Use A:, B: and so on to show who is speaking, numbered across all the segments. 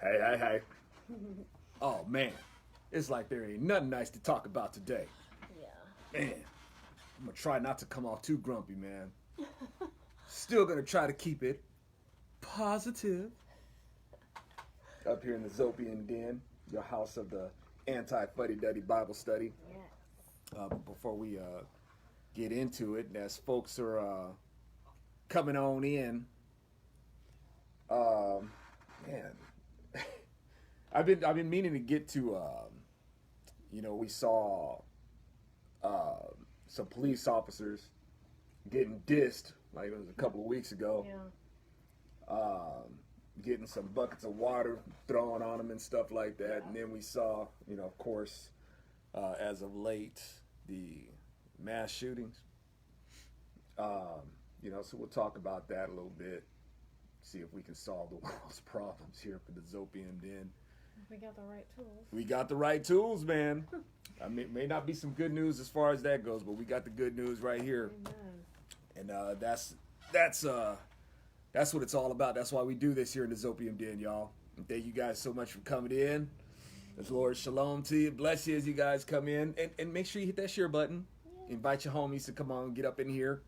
A: Hey, hey, hey. Oh, man. It's like there ain't nothing nice to talk about today.
B: Yeah.
A: Man, I'm going to try not to come off too grumpy, man. Still going to try to keep it positive. Up here in the ZOpium Den, your house of the anti-fuddy-duddy Bible study.
B: Yes.
A: Before we get into it, as folks are coming on in, man, I've been meaning to get to. We saw some police officers getting dissed, like it was a couple of weeks ago.
B: Yeah.
A: Getting some buckets of water thrown on them and stuff like that. And then we saw, of course, as of late, the mass shootings. So we'll talk about that a little bit. See if we can solve the world's problems here for the ZOpium Den.
B: We got the right tools.
A: We got the right tools, man. I mean, it may not be some good news as far as that goes, but we got the good news right here.
B: Amen.
A: And that's what it's all about. That's why we do this here in the ZOpium Den, y'all. And thank you guys so much for coming in. The Lord shalom to you. Bless you as you guys come in. And make sure you hit that share button. Yeah. Invite your homies to come on and get up in here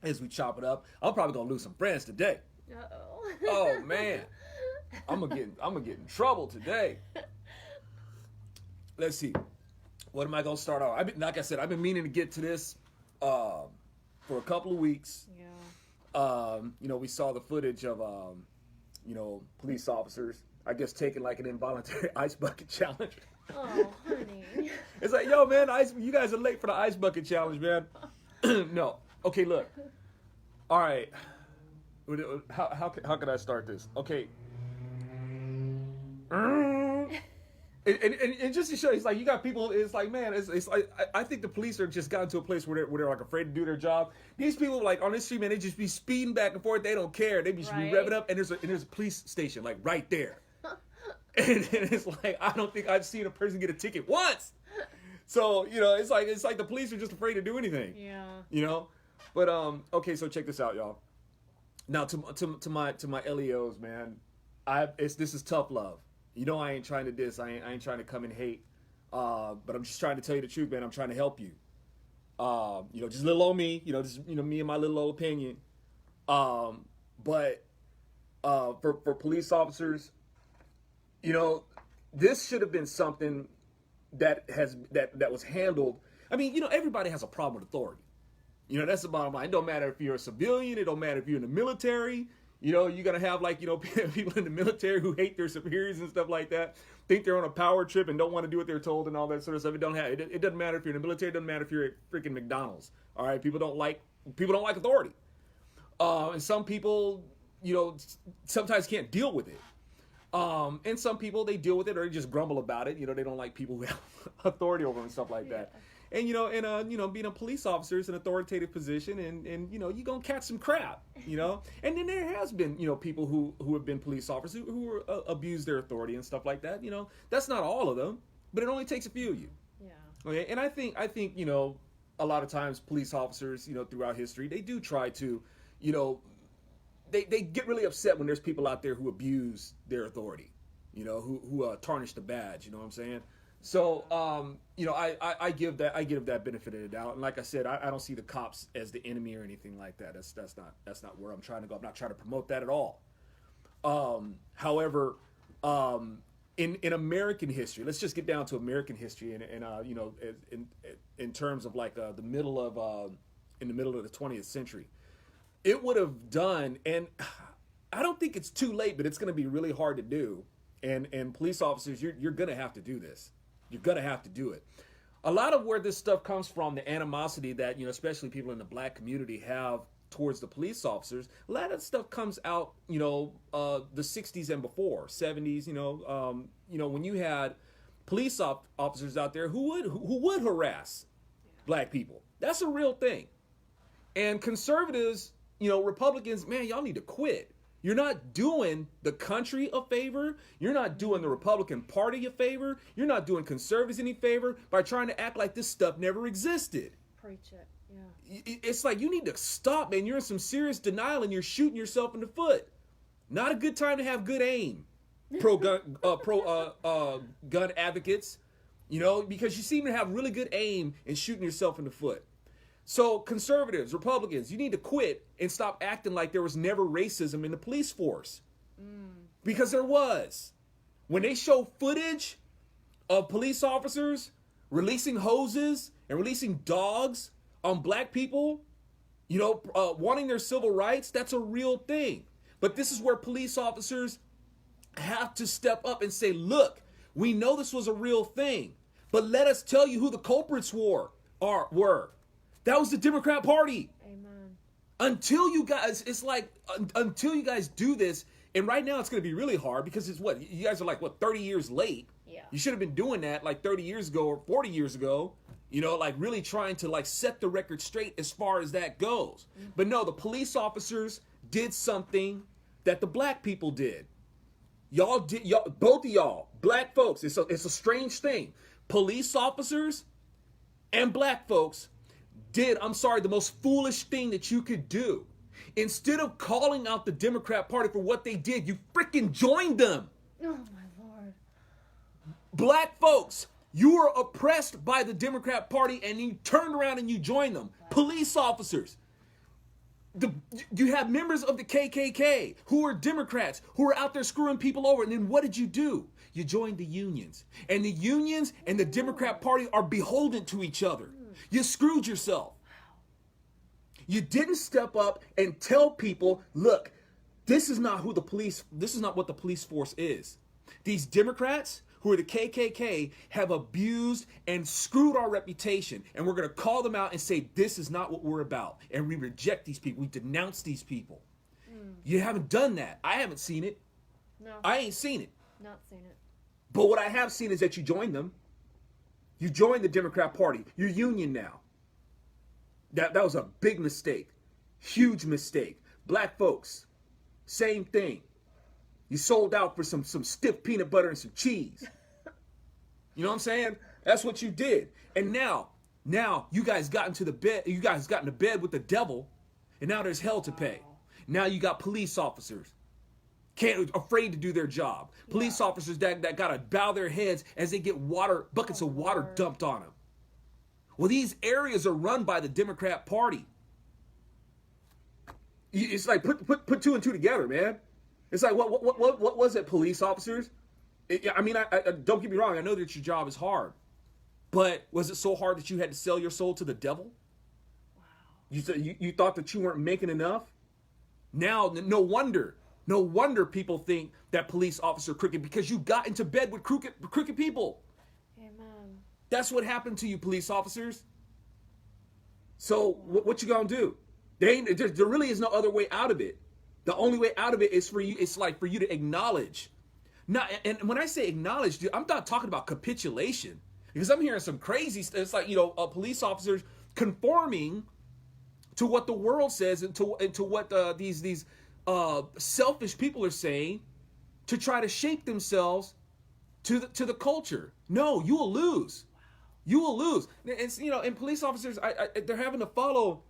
A: as we chop it up. I'm probably going to lose some friends today.
B: Uh-oh.
A: Oh, man. I'm gonna get in trouble today. Let's see. What am I going to start off? Like I said, I've been meaning to get to this for a couple of weeks.
B: Yeah.
A: We saw the footage of, police officers, I guess, taking like an involuntary ice bucket challenge.
B: Oh, honey.
A: It's like, yo, man, you guys are late for the ice bucket challenge, man. No. Okay, look. All right. How can I start this? Okay. And just to show you, it's like you got people. It's like, man, it's like I think the police are just gotten to a place where they're like afraid to do their job. These people like on this street, man, they just be speeding back and forth. They don't care. They be revving up, and there's a police station like right there. and it's like I don't think I've seen a person get a ticket once. So it's like the police are just afraid to do anything.
B: Yeah.
A: But okay, so check this out, y'all. Now to my LEOs, man, this is tough love. I ain't trying to diss. I ain't trying to come and hate. But I'm just trying to tell you the truth, man. I'm trying to help you. Just little old me. Me and my little old opinion. But for police officers, this should have been something that was handled. I mean, everybody has a problem with authority. That's the bottom line. It don't matter if you're a civilian. It don't matter if you're in the military. You're going to have people in the military who hate their superiors and stuff like that, think they're on a power trip and don't want to do what they're told and all that sort of stuff. It doesn't matter if you're in the military. It doesn't matter if you're at freaking McDonald's. All right. People don't like authority. And some people, sometimes can't deal with it. And some people, they deal with it or they just grumble about it. They don't like people who have authority over them and stuff like that. And, being a police officer is an authoritative position and you're going to catch some crap, And then there has been, people who have been police officers who abuse their authority and stuff like that. That's not all of them, but it only takes a few of you.
B: Yeah.
A: Okay. And I think, a lot of times police officers, throughout history, they do try to, they get really upset when there's people out there who abuse their authority, who tarnish the badge, you know what I'm saying? So, I give that benefit of the doubt. And like I said, I don't see the cops as the enemy or anything like that. That's not where I'm trying to go. I'm not trying to promote that at all. However, in American history, let's just get down to American history and in terms of like in the middle of the 20th century, it would have done, and I don't think it's too late, but it's going to be really hard to do. And police officers, you're going to have to do this. You're going to have to do it. A lot of where this stuff comes from, the animosity that, especially people in the black community have towards the police officers, a lot of stuff comes out, the 60s and before, 70s, when you had police officers out there who would harass black people. That's a real thing. And conservatives, Republicans, man, y'all need to quit. You're not doing the country a favor. You're not doing the Republican Party a favor. You're not doing conservatives any favor by trying to act like this stuff never existed.
B: Preach it, yeah.
A: It's like you need to stop, man. You're in some serious denial and you're shooting yourself in the foot. Not a good time to have good aim. gun advocates, you know, because you seem to have really good aim in shooting yourself in the foot. So conservatives, Republicans, you need to quit and stop acting like there was never racism in the police force. Because there was. When they show footage of police officers releasing hoses and releasing dogs on black people, you know, wanting their civil rights, that's a real thing. But this is where police officers have to step up and say, look, we know this was a real thing, but let us tell you who the culprits were. That was the Democrat Party.
B: Amen.
A: Until you guys, it's like, until you guys do this, and right now it's going to be really hard because it's what? You guys are like, what, 30 years late?
B: Yeah.
A: You should have been doing that like 30 years ago or 40 years ago, you know, like really trying to like set the record straight as far as that goes. But no, the police officers did something that the black people did. Y'all, both of y'all, black folks, it's a strange thing. Police officers and black folks did, the most foolish thing that you could do. Instead of calling out the Democrat Party for what they did, you freaking joined them.
B: Oh, my Lord.
A: Black folks, you were oppressed by the Democrat Party and you turned around and you joined them. Police officers. You have members of the KKK who are Democrats, who are out there screwing people over. And then what did you do? You joined the unions. And the unions and the Democrat Party are beholden to each other. You screwed yourself. You didn't step up and tell people, look, this is not what the police force is. These Democrats who are the KKK have abused and screwed our reputation. And we're going to call them out and say, this is not what we're about. And we reject these people. We denounce these people. You haven't done that. I haven't seen it.
B: No.
A: I ain't seen it.
B: Not seen it.
A: But what I have seen is that you joined them. You joined the Democrat Party. You're union now. That was a big mistake. Huge mistake. Black folks, same thing. You sold out for some stiff peanut butter and some cheese. You know what I'm saying? That's what you did. And now you guys got into bed with the devil, and now there's hell to pay. Now you got police officers afraid to do their job. Police officers that gotta bow their heads as they get buckets of water dumped on them. Well, these areas are run by the Democrat Party. It's like put two and two together, man. It's like what was it, police officers? I mean, don't get me wrong. I know that your job is hard, but was it so hard that you had to sell your soul to the devil? Wow. You thought that you weren't making enough. Now, no wonder people think that police officers are crooked because you got into bed with crooked people.
B: Amen.
A: That's what happened to you, police officers. So what you gonna do? There really is no other way out of it. The only way out of it is for you. It's like for you to acknowledge. And when I say acknowledge, dude, I'm not talking about capitulation, because I'm hearing some crazy stuff. It's like, police officers conforming to what the world says and to what these selfish people are saying to try to shape themselves to the culture. No, you will lose. You will lose. And police officers, they're having to follow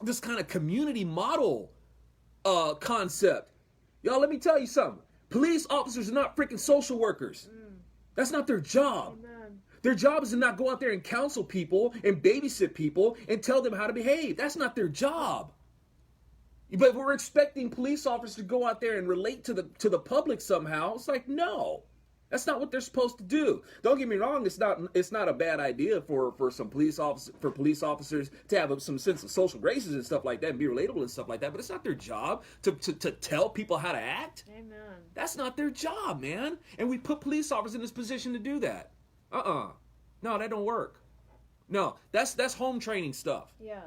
A: this kind of community model concept. Y'all, let me tell you something. Police officers are not freaking social workers. That's not their job.
B: Amen.
A: Their job is to not go out there and counsel people and babysit people and tell them how to behave. That's not their job. But we're expecting police officers to go out there and relate to the public somehow. It's like, no. That's not what they're supposed to do. Don't get me wrong, it's not a bad idea for police officers to have some sense of social graces and stuff like that and be relatable and stuff like that, but it's not their job to tell people how to act.
B: Amen.
A: That's not their job, man. And we put police officers in this position to do that. No, that don't work. No, that's home training stuff.
B: Yes.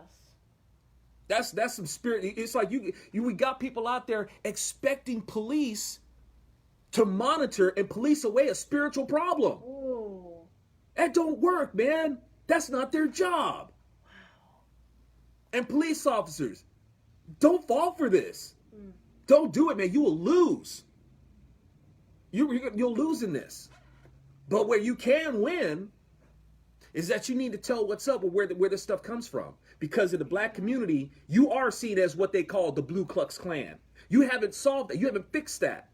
A: That's some spirit. It's like we got people out there expecting police to monitor and police away a spiritual problem.
B: Ooh.
A: That don't work, man. That's not their job.
B: Wow.
A: And police officers, don't fall for this. Don't do it, man. You will lose. You'll lose in this. But where you can win is that you need to tell what's up with where this stuff comes from. Because in the black community, you are seen as what they call the Ku Klux Klan. You haven't solved that. You haven't fixed that.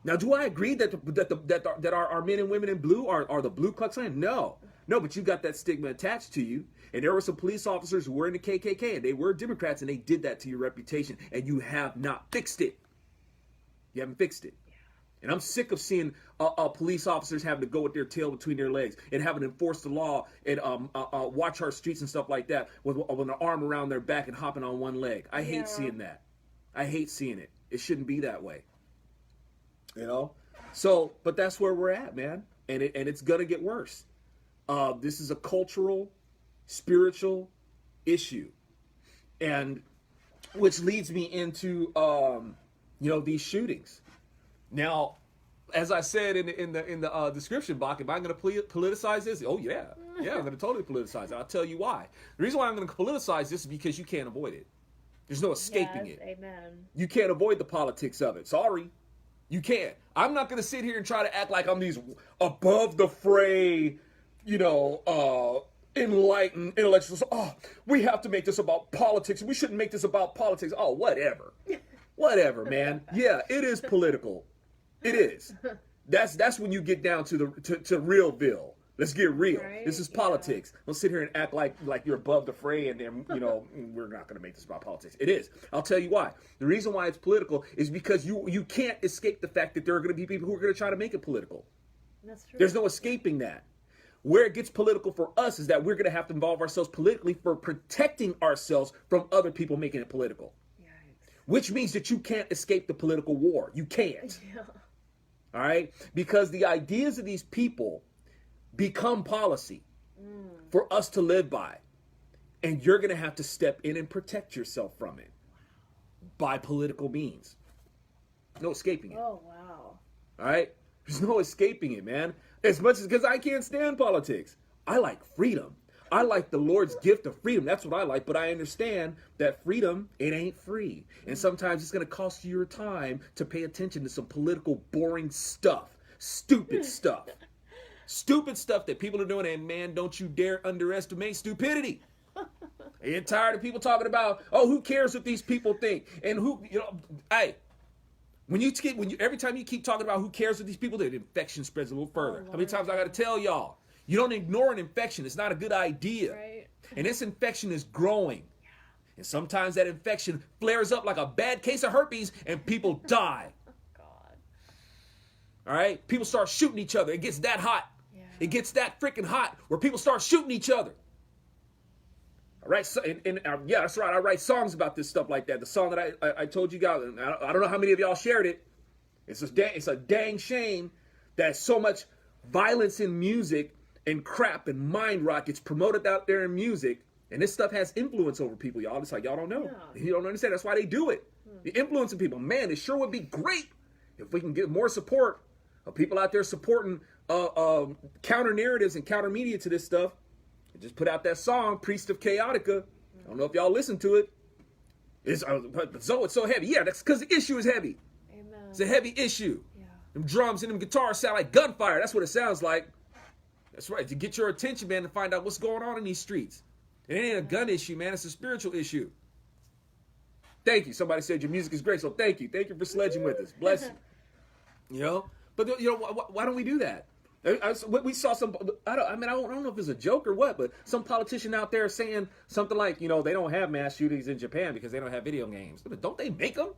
A: Now, do I agree that our men and women in blue are the Blue Klux Klan? No. No, but you got that stigma attached to you. And there were some police officers who were in the KKK, and they were Democrats, and they did that to your reputation, and you have not fixed it. You haven't fixed it. And I'm sick of seeing police officers having to go with their tail between their legs and having to enforce the law and watch our streets and stuff like that with an arm around their back and hopping on one leg. I hate seeing that. I hate seeing it. It shouldn't be that way. You know? So, but that's where we're at, man. And it's going to get worse. This is a cultural, spiritual issue. And which leads me into, these shootings. Now, as I said in the description box, am I going to politicize this? Oh, yeah. Yeah, I'm going to totally politicize it. I'll tell you why. The reason why I'm going to politicize this is because you can't avoid it. There's no escaping it.
B: Amen.
A: You can't avoid the politics of it. Sorry. You can't. I'm not going to sit here and try to act like I'm these above the fray, enlightened intellectuals. Oh, we have to make this about politics. We shouldn't make this about politics. Oh, whatever. Whatever, man. Yeah, it is political. It is. That's when you get down to realville. Let's get real.
B: Right?
A: This is politics. Don't sit here and act like you're above the fray and then, we're not going to make this about politics. It is. I'll tell you why. The reason why it's political is because you can't escape the fact that there are going to be people who are going to try to make it political.
B: That's true.
A: There's no escaping that. Where it gets political for us is that we're going to have to involve ourselves politically for protecting ourselves from other people making it political.
B: Yikes.
A: Which means that you can't escape the political war. You can't.
B: Yeah.
A: All right? Because the ideas of these people become policy for us to live by. And you're going to have to step in and protect yourself from it by political means. No escaping it.
B: Oh, wow.
A: All right? There's no escaping it, man. As much as because I can't stand politics. I like freedom. I like the Lord's gift of freedom. That's what I like. But I understand that freedom, it ain't free. And sometimes it's going to cost you your time to pay attention to some political, boring stuff. Stupid stuff. Stupid stuff that people are doing. And man, don't you dare underestimate stupidity. I get tired of people talking about, who cares what these people think? And hey. Every time you keep talking about who cares what these people do, the infection spreads a little further. How many times I got to tell y'all? You don't ignore an infection. It's not a good idea.
B: Right.
A: And this infection is growing. And sometimes that infection flares up like a bad case of herpes and people die.
B: God.
A: All right? People start shooting each other. It gets that hot.
B: Yeah.
A: It gets that freaking hot where people start shooting each other. All right? Yeah, that's right. I write songs about this stuff like that. The song that I told you guys, I don't know how many of y'all shared it. It's a dang shame that so much violence in music and crap and mind rock gets promoted out there in music, and this stuff has influence over people, y'all. It's like y'all don't know.
B: Yeah.
A: You don't understand. That's why they do it. They're influencing people. Man, it sure would be great if we can get more support of people out there supporting counter narratives and counter media to this stuff. And just put out that song, Priest of Chaotica. I don't know if y'all listen to it. It's so heavy. Yeah, that's because the issue is heavy.
B: Amen.
A: It's a heavy issue.
B: Yeah.
A: Them drums and them guitars sound like gunfire. That's what it sounds like. That's right. To get your attention, man, to find out what's going on in these streets. It ain't a gun issue, man. It's a spiritual issue. Thank you. Somebody said your music is great, so thank you. Thank you for sledging with us. Bless you. But why don't we do that? We saw some. I don't know if it's a joke or what, but some politician out there saying something like, they don't have mass shootings in Japan because they don't have video games. Don't they make them?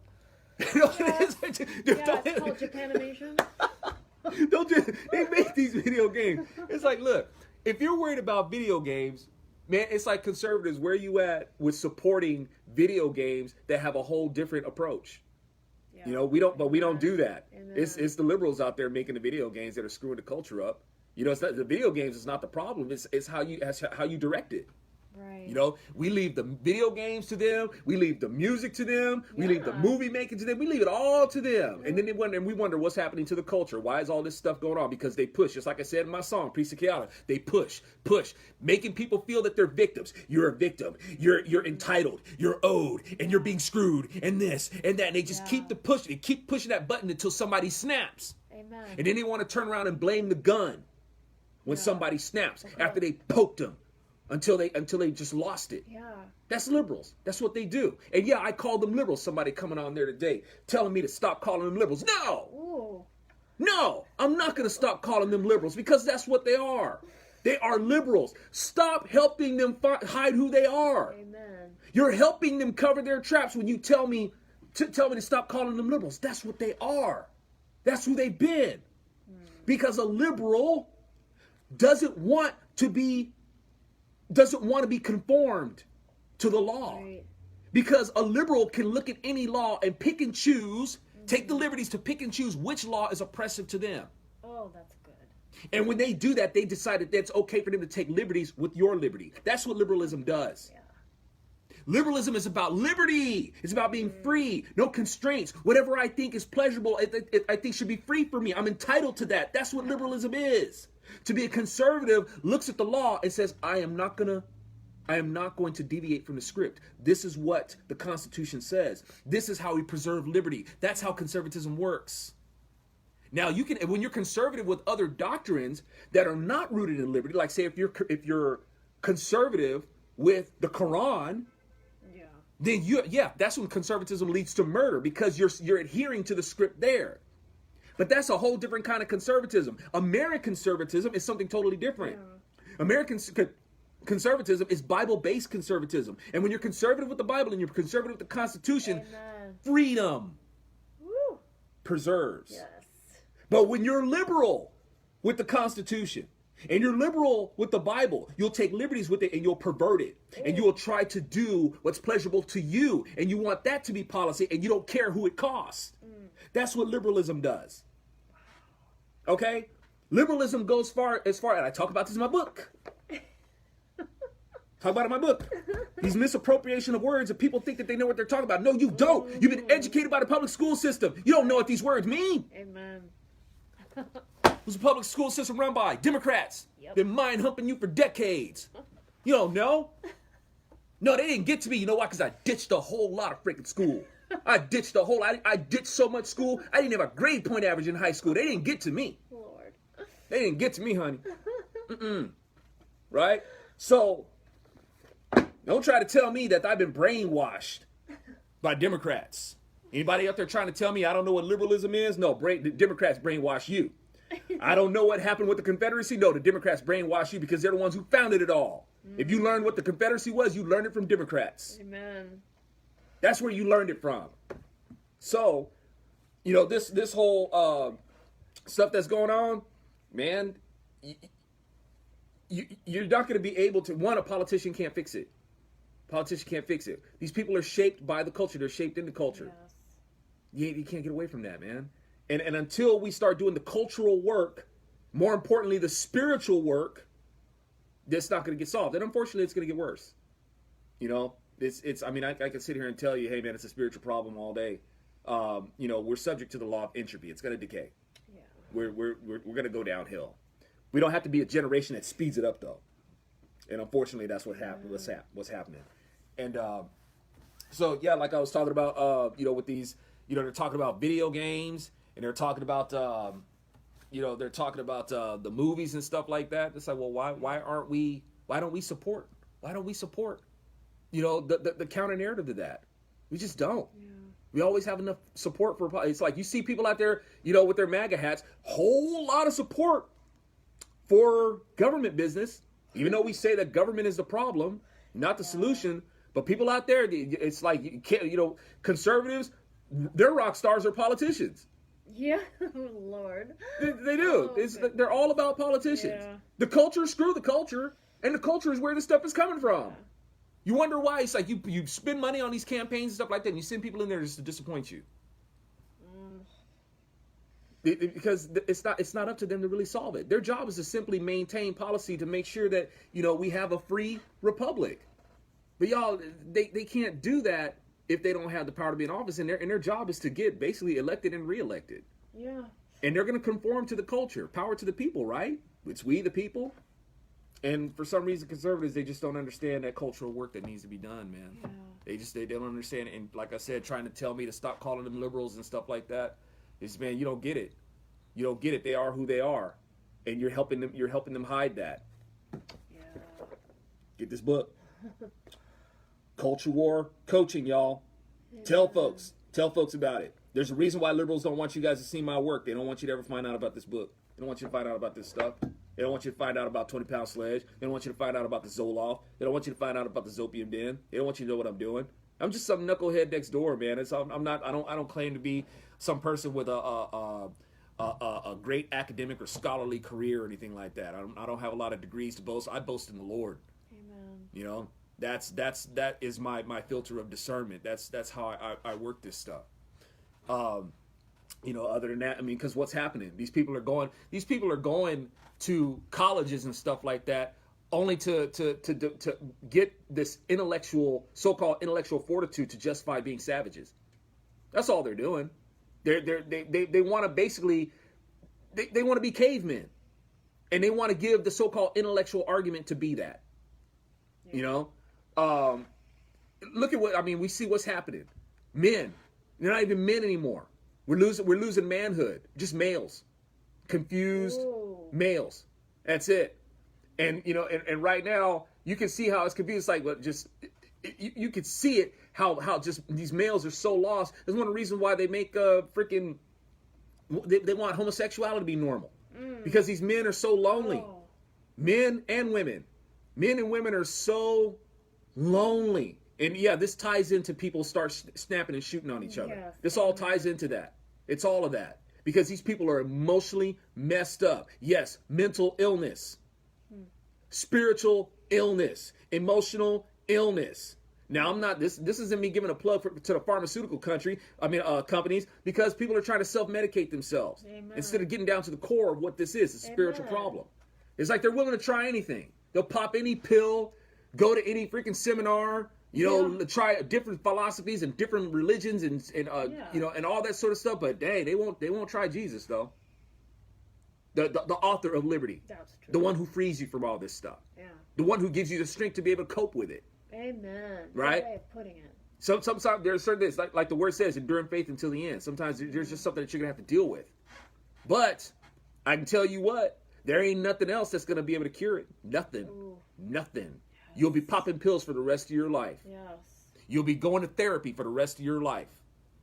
B: It's called Japanimation.
A: They make these video games. It's like, look, if you're worried about video games, man, it's like conservatives, where you at with supporting video games that have a whole different approach?
B: Yeah.
A: We don't do that.
B: Amen.
A: It's the liberals out there making the video games that are screwing the culture up. It's not the video games is not the problem. It's how you direct it.
B: Right.
A: We leave the video games to them. We leave the music to them. We leave the movie making to them. We leave it all to them. And then we wonder what's happening to the culture. Why is all this stuff going on? Because they push, just like I said in my song, Priest of Chaotic. They push, making people feel that they're victims. You're a victim. You're entitled. You're owed. And you're being screwed. And this and that. And they just keep pushing that button until somebody snaps.
B: Amen.
A: And then they want to turn around and blame the gun when somebody snaps after they poked them. Until they just lost it.
B: Yeah.
A: That's liberals. That's what they do. And yeah, I call them liberals. Somebody coming on there today telling me to stop calling them liberals. No!
B: Ooh.
A: No, I'm not going to stop calling them liberals because that's what they are. They are liberals. Stop helping them hide who they are.
B: Amen.
A: You're helping them cover their traps when you tell me to stop calling them liberals. That's what they are. That's who they've been. Because a liberal doesn't want to be conformed to the law.
B: Right.
A: Because a liberal can look at any law and pick and choose, take the liberties to pick and choose which law is oppressive to them.
B: Oh, that's good.
A: And when they do that, they decide that it's okay for them to take liberties with your liberty. That's what liberalism does.
B: Yeah.
A: Liberalism is about liberty. It's about being free, no constraints. Whatever I think is pleasurable, I think should be free for me. I'm entitled to that. That's what liberalism is. To be a conservative looks at the law and says, I am not going to deviate from the script. This is what the Constitution says. This is how we preserve liberty. That's how conservatism works. Now, when you're conservative with other doctrines that are not rooted in liberty, like say if you're conservative with the Quran, then that's when conservatism leads to murder because you're adhering to the script there. But that's a whole different kind of conservatism. American conservatism is something totally different. Yeah. American conservatism is Bible-based conservatism. And when you're conservative with the Bible and you're conservative with the Constitution,
B: Amen.
A: Freedom preserves.
B: Yes.
A: But when you're liberal with the Constitution and you're liberal with the Bible, you'll take liberties with it and you'll pervert it. And you will try to do what's pleasurable to you. And you want that to be policy and you don't care who it costs. That's what liberalism does. Okay? Liberalism goes as far, and I talk about this in my book. Talk about it in my book. These misappropriation of words, and people think that they know what they're talking about. No, you don't. You've been educated by the public school system. You don't know what these words mean.
B: Amen.
A: Who's the public school system run by? Democrats.
B: Yep.
A: Been mind humping you for decades. You don't know? No, they didn't get to me. You know why? Because I ditched a whole lot of freaking school. I ditched so much school. I didn't have a grade point average in high school. They didn't get to me.
B: Lord.
A: They didn't get to me, honey. Right? So, don't try to tell me that I've been brainwashed by Democrats. Anybody out there trying to tell me I don't know what liberalism is? No, the Democrats brainwash you. I don't know what happened with the Confederacy. No, the Democrats brainwash you because they're the ones who founded it all. If you learned what the Confederacy was, you learned it from Democrats.
B: Amen.
A: That's where you learned it from. So, this whole stuff that's going on, man, you're not going to be able to. One, a politician can't fix it. Politician can't fix it. These people are shaped by the culture. They're shaped in the culture.
B: Yes.
A: You can't get away from that, man. And until we start doing the cultural work, more importantly, the spiritual work, that's not going to get solved. And unfortunately, it's going to get worse. I can sit here and tell you, hey, man, it's a spiritual problem all day. We're subject to the law of entropy. It's going to decay.
B: Yeah.
A: We're going to go downhill. We don't have to be a generation that speeds it up, though. And unfortunately, that's what's happening. And like I was talking about, with these, they're talking about video games and they're talking about, the movies and stuff like that. It's like, well, why don't we support the counter narrative to that? We just don't. Yeah. We always have enough support for. It's like you see people out there, with their MAGA hats, whole lot of support for government business, even though we say that government is the problem, not the solution. But people out there, it's like conservatives, their rock stars are politicians.
B: Yeah, Lord.
A: They do.
B: Okay.
A: They're all about politicians.
B: Yeah.
A: The culture, screw the culture, and the culture is where this stuff is coming from. Yeah. You wonder why it's like you spend money on these campaigns and stuff like that, and you send people in there just to disappoint you. Because it's not up to them to really solve it. Their job is to simply maintain policy to make sure that we have a free republic. But y'all, they can't do that if they don't have the power to be in office, and their job is to get basically elected and reelected.
B: Yeah.
A: And they're going to conform to the culture. Power to the people, right? It's we the people. And for some reason, conservatives, they just don't understand that cultural work that needs to be done, man. Yeah. They don't understand it. And like I said, trying to tell me to stop calling them liberals and stuff like that, man, you don't get it. You don't get it. They are who they are. And you're helping them hide that.
B: Yeah.
A: Get this book. Culture War Coaching, y'all. Yeah. Tell folks about it. There's a reason why liberals don't want you guys to see my work. They don't want you to ever find out about this book. They don't want you to find out about this stuff. They don't want you to find out about 20-pound sledge. They don't want you to find out about the Zoloft. They don't want you to find out about the ZOpium Den. They don't want you to know what I'm doing. I'm just some knucklehead next door, man. I'm not. I don't claim to be some person with a great academic or scholarly career or anything like that. I don't have a lot of degrees to boast. I boast in the Lord.
B: Amen.
A: You know, that is my filter of discernment. That's how I work this stuff. You know, other than that, I mean, because what's happening? These people are going to colleges and stuff like that, only to get this so-called intellectual fortitude to justify being savages. That's all they're doing. They want to basically they want to be cavemen, and they want to give the so-called intellectual argument to be that. Yeah. You know, look at we see what's happening. Men, they're not even men anymore. We're losing manhood. Just males, confused males. That's it. And you know, and right now you can see how it's confused. It's like, but you can see it how just these males are so lost. That's one of the reasons why they make they want homosexuality to be normal, because these men are so lonely. Men and women are so lonely. And yeah, this ties into people start snapping and shooting on each other. Yes, this all ties into that. It's all of that. Because these people are emotionally messed up. Yes, mental illness, spiritual illness, emotional illness. Now, I'm not, this isn't me giving a plug to the pharmaceutical companies, because people are trying to self-medicate themselves. Amen. Instead of getting down to the core of what this is, a spiritual problem. It's like they're willing to try anything. They'll pop any pill, go to any freaking seminar, you know, try different philosophies and different religions and you know, and all that sort of stuff. But dang, they won't try Jesus though. The author of liberty. That's true. The one who frees you from all this stuff. Yeah. The one who gives you the strength to be able to cope with it.
B: Amen.
A: Right?
B: Good way of putting it.
A: Sometimes there's certain things, like the word says, enduring faith until the end. Sometimes there's just something that you're gonna have to deal with. But I can tell you what, there ain't nothing else that's gonna be able to cure it. Nothing. Ooh. Nothing. You'll be popping pills for the rest of your life. Yes. You'll be going to therapy for the rest of your life.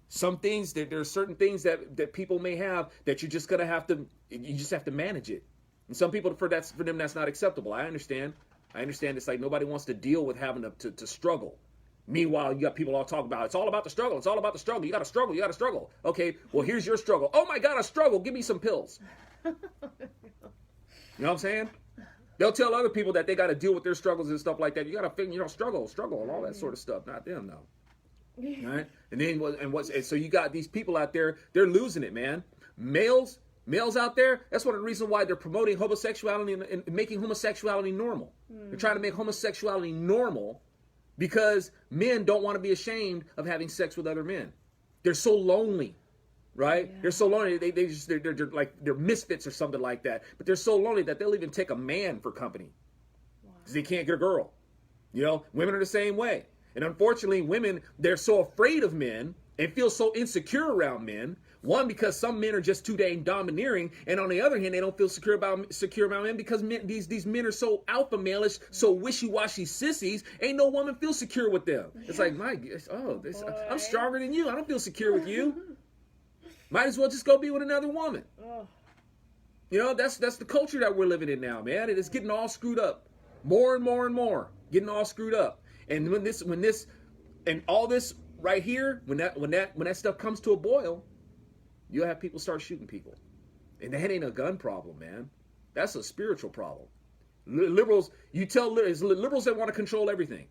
A: Some things, there are certain things that people may have that you're just gonna have to, you just have to manage it. And some people, for them, that's not acceptable. I understand. It's like nobody wants to deal with having to struggle. Meanwhile, you got people all talking about, it's all about the struggle. It's all about the struggle. You got to struggle. You got to struggle. Okay, well, here's your struggle. Oh my God, I struggle. Give me some pills. You know what I'm saying? They'll tell other people that they got to deal with their struggles and stuff like that. You got to struggle and all that sort of stuff. Not them, though. Right? And then so you got these people out there, they're losing it, man. Males out there, that's one of the reasons why they're promoting homosexuality and making homosexuality normal. They're trying to make homosexuality normal because men don't want to be ashamed of having sex with other men. They're so lonely. Right? Yeah. They're so lonely. They're like, they're misfits or something like that. But they're so lonely that they'll even take a man for company because they can't get a girl. You know, women are the same way. And unfortunately, women, they're so afraid of men and feel so insecure around men. One, because some men are just too dang domineering, and on the other hand, they don't feel secure about men because these men are so alpha male-ish, so wishy-washy sissies. Ain't no woman feel secure with them. Yeah. It's like, I'm stronger than you. I don't feel secure with you. Might as well just go be with another woman. Oh. You know, that's the culture that we're living in now, man. It is getting all screwed up, more and more and more, getting all screwed up. And when this and all this right here, when that stuff comes to a boil, you'll have people start shooting people, and that ain't a gun problem, man. That's a spiritual problem. Liberals, liberals that want to control everything.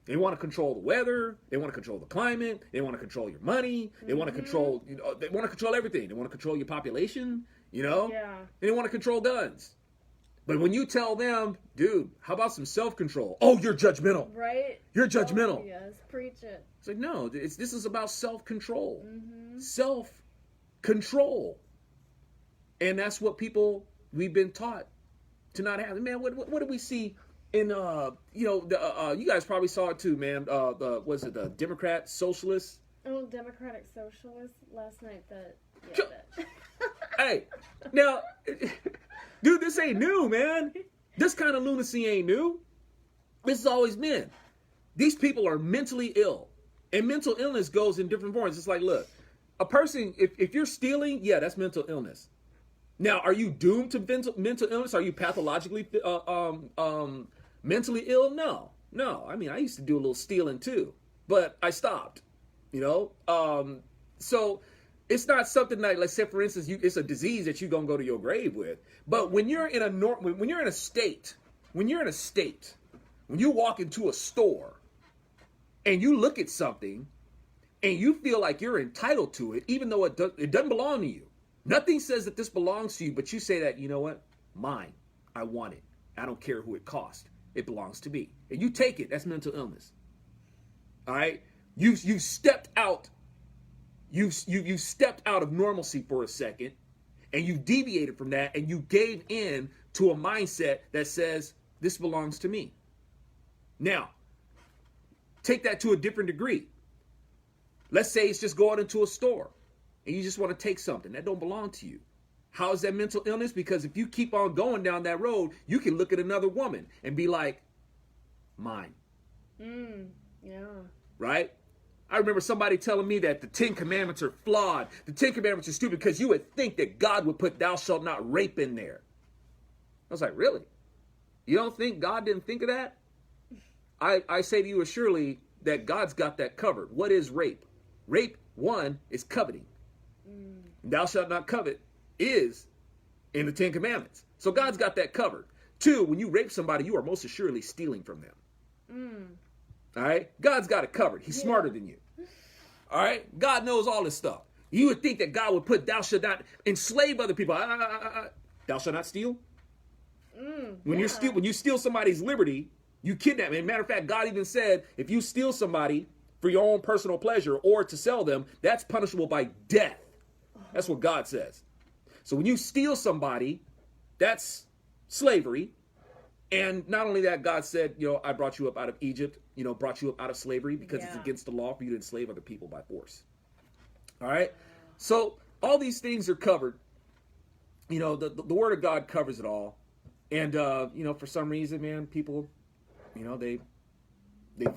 A: They want to control the weather. They want to control the climate. They want to control your money. They want to control, they want to control everything. They want to control your population, Yeah. And they want to control guns. But when you tell them, dude, how about some self-control? Oh, you're judgmental. Right? You're judgmental. Oh,
B: yes, preach it.
A: It's like, no, this is about self-control. Mm-hmm. Self-control. And that's what we've been taught to not have. Man, what do we see? And you guys probably saw it too, man. The Democrat Socialists?
B: Oh, Democratic Socialists last night.
A: Hey, now, dude, this ain't new, man. This kind of lunacy ain't new. This has always been. These people are mentally ill, and mental illness goes in different forms. It's like, look, a person, if you're stealing, yeah, that's mental illness. Now, are you doomed to mental illness? Are you pathologically mentally ill? No, no. I mean, I used to do a little stealing too, but I stopped. You know, so it's not something that, like, say for instance, it's a disease that you're gonna go to your grave with. But when you're in a state, when you walk into a store and you look at something and you feel like you're entitled to it, even though it doesn't belong to you. Nothing says that this belongs to you, but you say that, you know what? Mine. I want it. I don't care who it cost. It belongs to me. And you take it. That's mental illness. All right? You stepped out. You stepped out of normalcy for a second, and you deviated from that, and you gave in to a mindset that says, this belongs to me. Now, take that to a different degree. Let's say it's just going into a store and you just want to take something that don't belong to you. How is that mental illness? Because if you keep on going down that road, you can look at another woman and be like, mine.
B: Yeah.
A: Right? I remember somebody telling me that the 10 Commandments are flawed. The 10 Commandments are stupid because you would think that God would put thou shalt not rape in there. I was like, really? You don't think God didn't think of that? I say to you assuredly that God's got that covered. What is rape? Rape, one, is coveting. Thou shalt not covet is in the 10 Commandments. So God's got that covered. Two, when you rape somebody, you are most assuredly stealing from them. All right? God's got it covered. He's smarter than you. All right? God knows all this stuff. You would think that God would put thou shalt not enslave other people. Thou shalt not steal. When you steal somebody's liberty, you kidnap them. Matter of fact, God even said, if you steal somebody for your own personal pleasure or to sell them, that's punishable by death. That's what God says. So when you steal somebody, that's slavery. And not only that, God said, you know, I brought you up out of Egypt, you know, brought you up out of slavery because it's against the law for you to enslave other people by force. All right. So all these things are covered. You know, the word of God covers it all. And, you know, for some reason, man, people, you know, they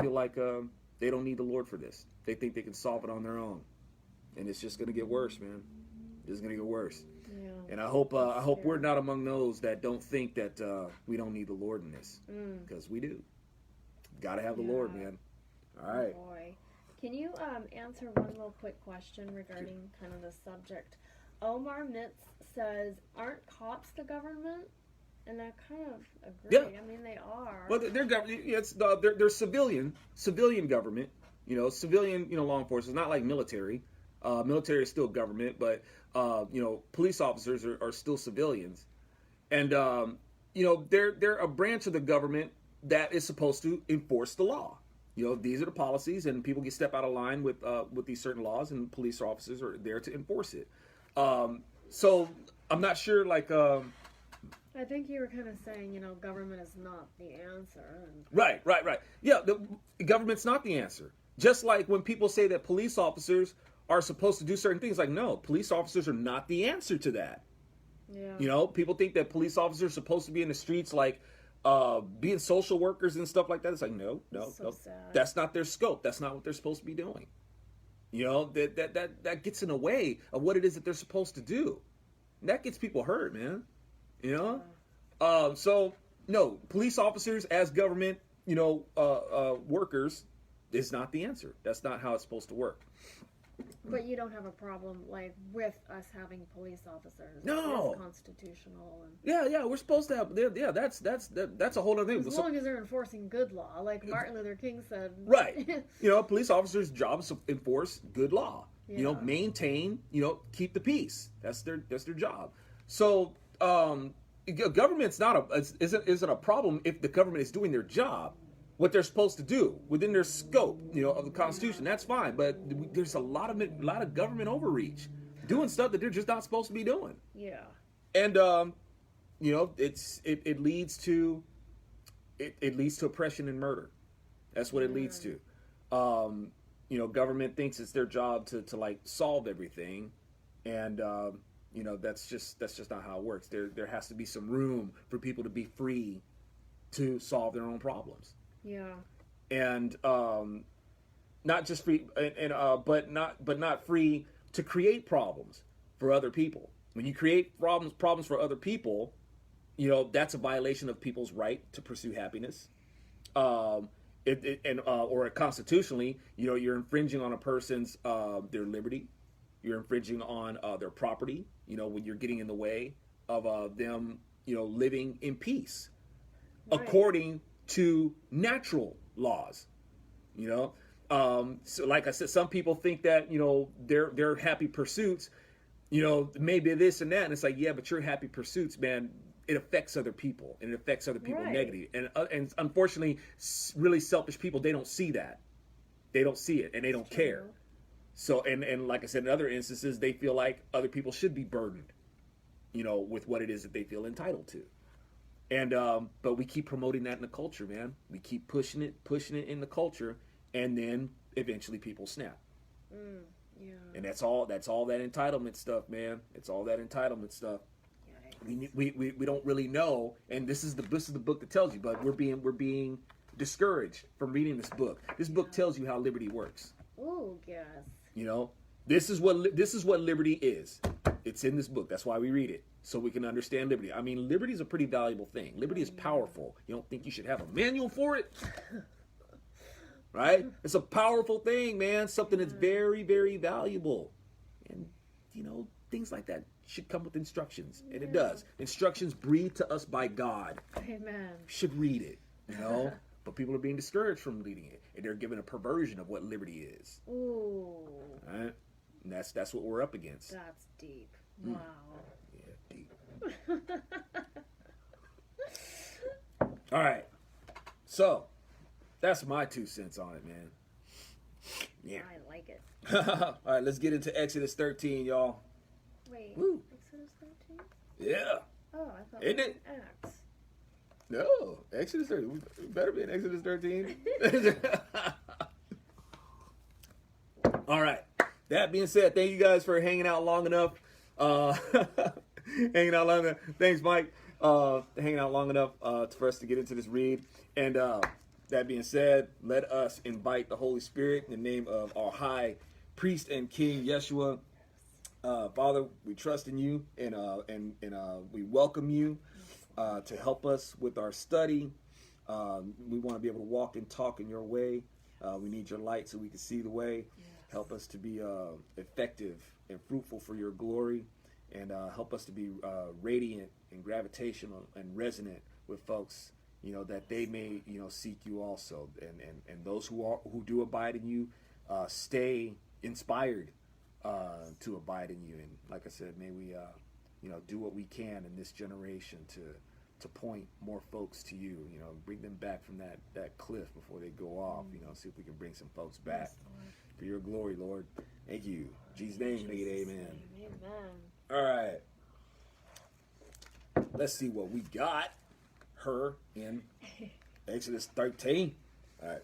A: feel like they don't need the Lord for this. They think they can solve it on their own. And it's just going to get worse, man. It's going to get worse.
B: Yeah.
A: And I hope we're not among those that don't think that we don't need the Lord in this. Because we do. Got to have the Lord, man. All right.
B: Oh boy. Can you answer one little quick question regarding kind of the subject? Omar Mitz says, aren't cops the government? And I kind of agree.
A: Yeah.
B: I mean, they are.
A: Well, they're civilian government. You know, civilian, you know, law enforcement. It's not like military. Military is still government, but you know, police officers are still civilians, and you know, they're a branch of the government that is supposed to enforce the law. You know, these are the policies, and people get step out of line with these certain laws, and police officers are there to enforce it. So I'm not sure, like.
B: I think you were kind of saying, you know, government is not the answer.
A: Right. Yeah, the government's not the answer. Just like when people say that police officers are supposed to do certain things, like, no, police officers are not the answer to that.
B: Yeah.
A: You know, people think that police officers are supposed to be in the streets, like, being social workers and stuff like that. It's like, no.
B: Sad.
A: That's not their scope. That's not what they're supposed to be doing. You know, that gets in the way of what it is that they're supposed to do. And that gets people hurt, man. You know? So, no, police officers as government, you know, workers is not the answer. That's not how it's supposed to work.
B: But you don't have a problem, like, with us having police officers.
A: No.
B: It's constitutional. And
A: Yeah, we're supposed to have, yeah, that's a whole other thing.
B: as long as they're enforcing good law, like Martin Luther King said.
A: Right. You know, police officers' job is to enforce good law.
B: Yeah.
A: You know, maintain, you know, keep the peace. That's their job. So, government's isn't a problem if the government is doing their job, what they're supposed to do within their scope, you know, of the Constitution. That's fine, but there's a lot of government overreach, doing stuff that they're just not supposed to be doing.
B: Yeah.
A: And you know, it leads to oppression and murder. That's what it leads to. You know, government thinks it's their job to like solve everything, and you know, that's just not how it works. There has to be some room for people to be free to solve their own problems.
B: Yeah.
A: And not just free, but not free to create problems for other people. When you create problems for other people, you know, that's a violation of people's right to pursue happiness. Or constitutionally, you know, you're infringing on a person's their liberty. You're infringing on their property. You know, when you're getting in the way of them, you know, living in peace, right, according to natural laws. You know, so like I said, some people think that, you know, their happy pursuits, you know, maybe this and that, and it's like, yeah, but your happy pursuits, man, it affects other people, and it affects other people, right, negatively. And unfortunately, really selfish people, they don't see that. They don't see it, and they don't care. So, and like I said, in other instances, they feel like other people should be burdened, you know, with what it is that they feel entitled to. And but we keep promoting that in the culture, man. We keep pushing it in the culture, and then eventually people snap. Yeah. And that's all that entitlement stuff, man. It's all that entitlement stuff. We don't really know, and this is the book that tells you, but we're being discouraged from reading this book. This book tells you how liberty works.
B: Oh, yes.
A: You know, this is what liberty is. It's in this book. That's why we read it, so we can understand liberty. I mean, liberty is a pretty valuable thing. Liberty is powerful. You don't think you should have a manual for it? Right? It's a powerful thing, man. Something that's very, very valuable. And, you know, things like that should come with instructions, and it does. Instructions breathed to us by God.
B: Amen.
A: Should read it, you know. But people are being discouraged from reading it, and they're given a perversion of what liberty is.
B: Ooh.
A: Right? And that's what we're up against.
B: That's deep. Wow.
A: Yeah, deep. All right. So that's my 2 cents on it, man. Yeah.
B: I like it.
A: All right, let's get into Exodus 13, y'all.
B: Wait,
A: Woo.
B: Exodus 13?
A: Yeah.
B: Oh, I thought
A: Isn't
B: it was
A: it?
B: Acts.
A: No, Exodus 13. We better be in Exodus 13. All right. That being said, thank you guys for hanging out long enough. Thanks, Mike. Hanging out long enough for us to get into this read. And that being said, let us invite the Holy Spirit in the name of our high priest and king, Yeshua. Father, we trust in you, and we welcome you to help us with our study. We want to be able to walk and talk in your way. We need your light so we can see the way. Yes. Help us to be effective and fruitful for your glory, and help us to be radiant and gravitational and resonant with folks, you know, that they may, you know, seek you also, and those who do abide in you stay inspired to abide in you. And like I said, may we you know, do what we can in this generation to point more folks to you, you know, bring them back from that cliff before they go off, you know, see if we can bring some folks back. Yes, for your glory, Lord. Thank you. In Jesus' name, make it amen.
B: Amen.
A: All right. Let's see what we got her in Exodus 13. All right.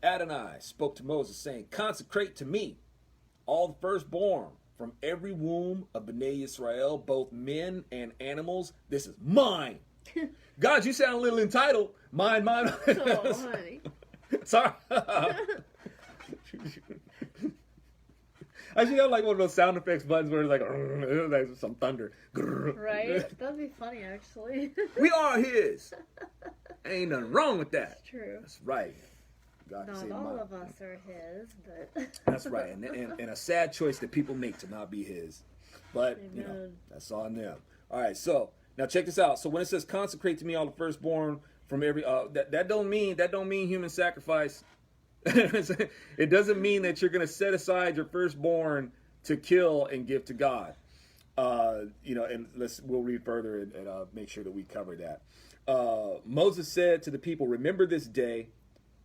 A: Adonai spoke to Moses, saying, consecrate to me all the firstborn from every womb of Bnei Yisrael, both men and animals. This is mine. God, you sound a little entitled. Mine.
B: Oh, honey.
A: Sorry. I should have like one of those sound effects buttons where it's like some thunder.
B: Right? That'd be funny, actually.
A: We are his. Ain't nothing wrong with that.
B: It's true.
A: That's right. God
B: not all of us are his, but...
A: That's right. And a sad choice that people make to not be his. But,
B: Amen.
A: You know, that's on them. All right, so, now check this out. So when it says, consecrate to me all the firstborn from every... that don't mean human sacrifice. It doesn't mean that you're going to set aside your firstborn to kill and give to God. You know, and we'll read further and make sure that we cover that. Moses said to the people, remember this day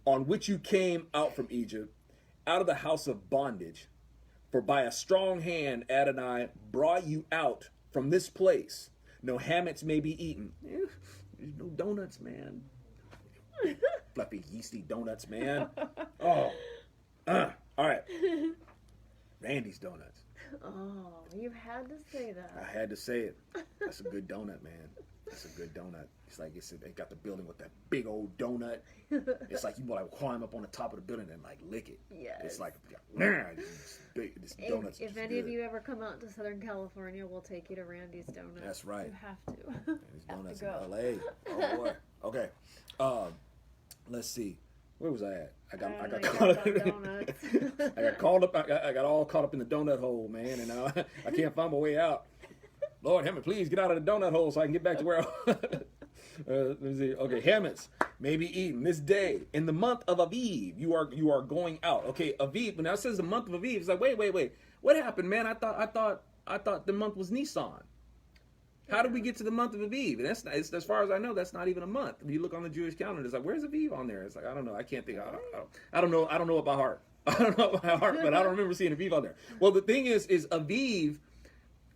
A: on which you came out from Egypt, out of the house of bondage. For by a strong hand Adonai brought you out from this place. No hammocks may be eaten. There's no donuts, man. Fluffy, yeasty donuts, man. Oh. All right. Randy's donuts.
B: Oh, you had to say that.
A: I had to say it. That's a good donut, man. That's a good donut. It's like they got the building with that big old donut. It's like you want to climb up on the top of the building and like lick it.
B: Yes.
A: It's like, this donut's
B: If any of you ever come out to Southern California, we'll take you to Randy's Donuts.
A: That's right.
B: You have to.
A: These donuts
B: to go.
A: in LA. Oh boy. Okay. Let's see. Where was I at? I got caught up. I got all caught up in the donut hole, man, and I can't find my way out. Lord, help me, please get out of the donut hole so I can get back to where I let me see. Okay, hammocks may be eaten this day in the month of Aviv. You are going out. Okay, Aviv. When now it says the month of Aviv, it's like wait. What happened, man? I thought the month was Nisan. How did we get to the month of Aviv? And that's as far as I know, that's not even a month. If you look on the Jewish calendar, it's like, where's Aviv on there? It's like, I don't know. I can't think. I don't know. I don't know it by heart. I don't know it by heart, but I don't remember seeing Aviv on there. Well, the thing is Aviv.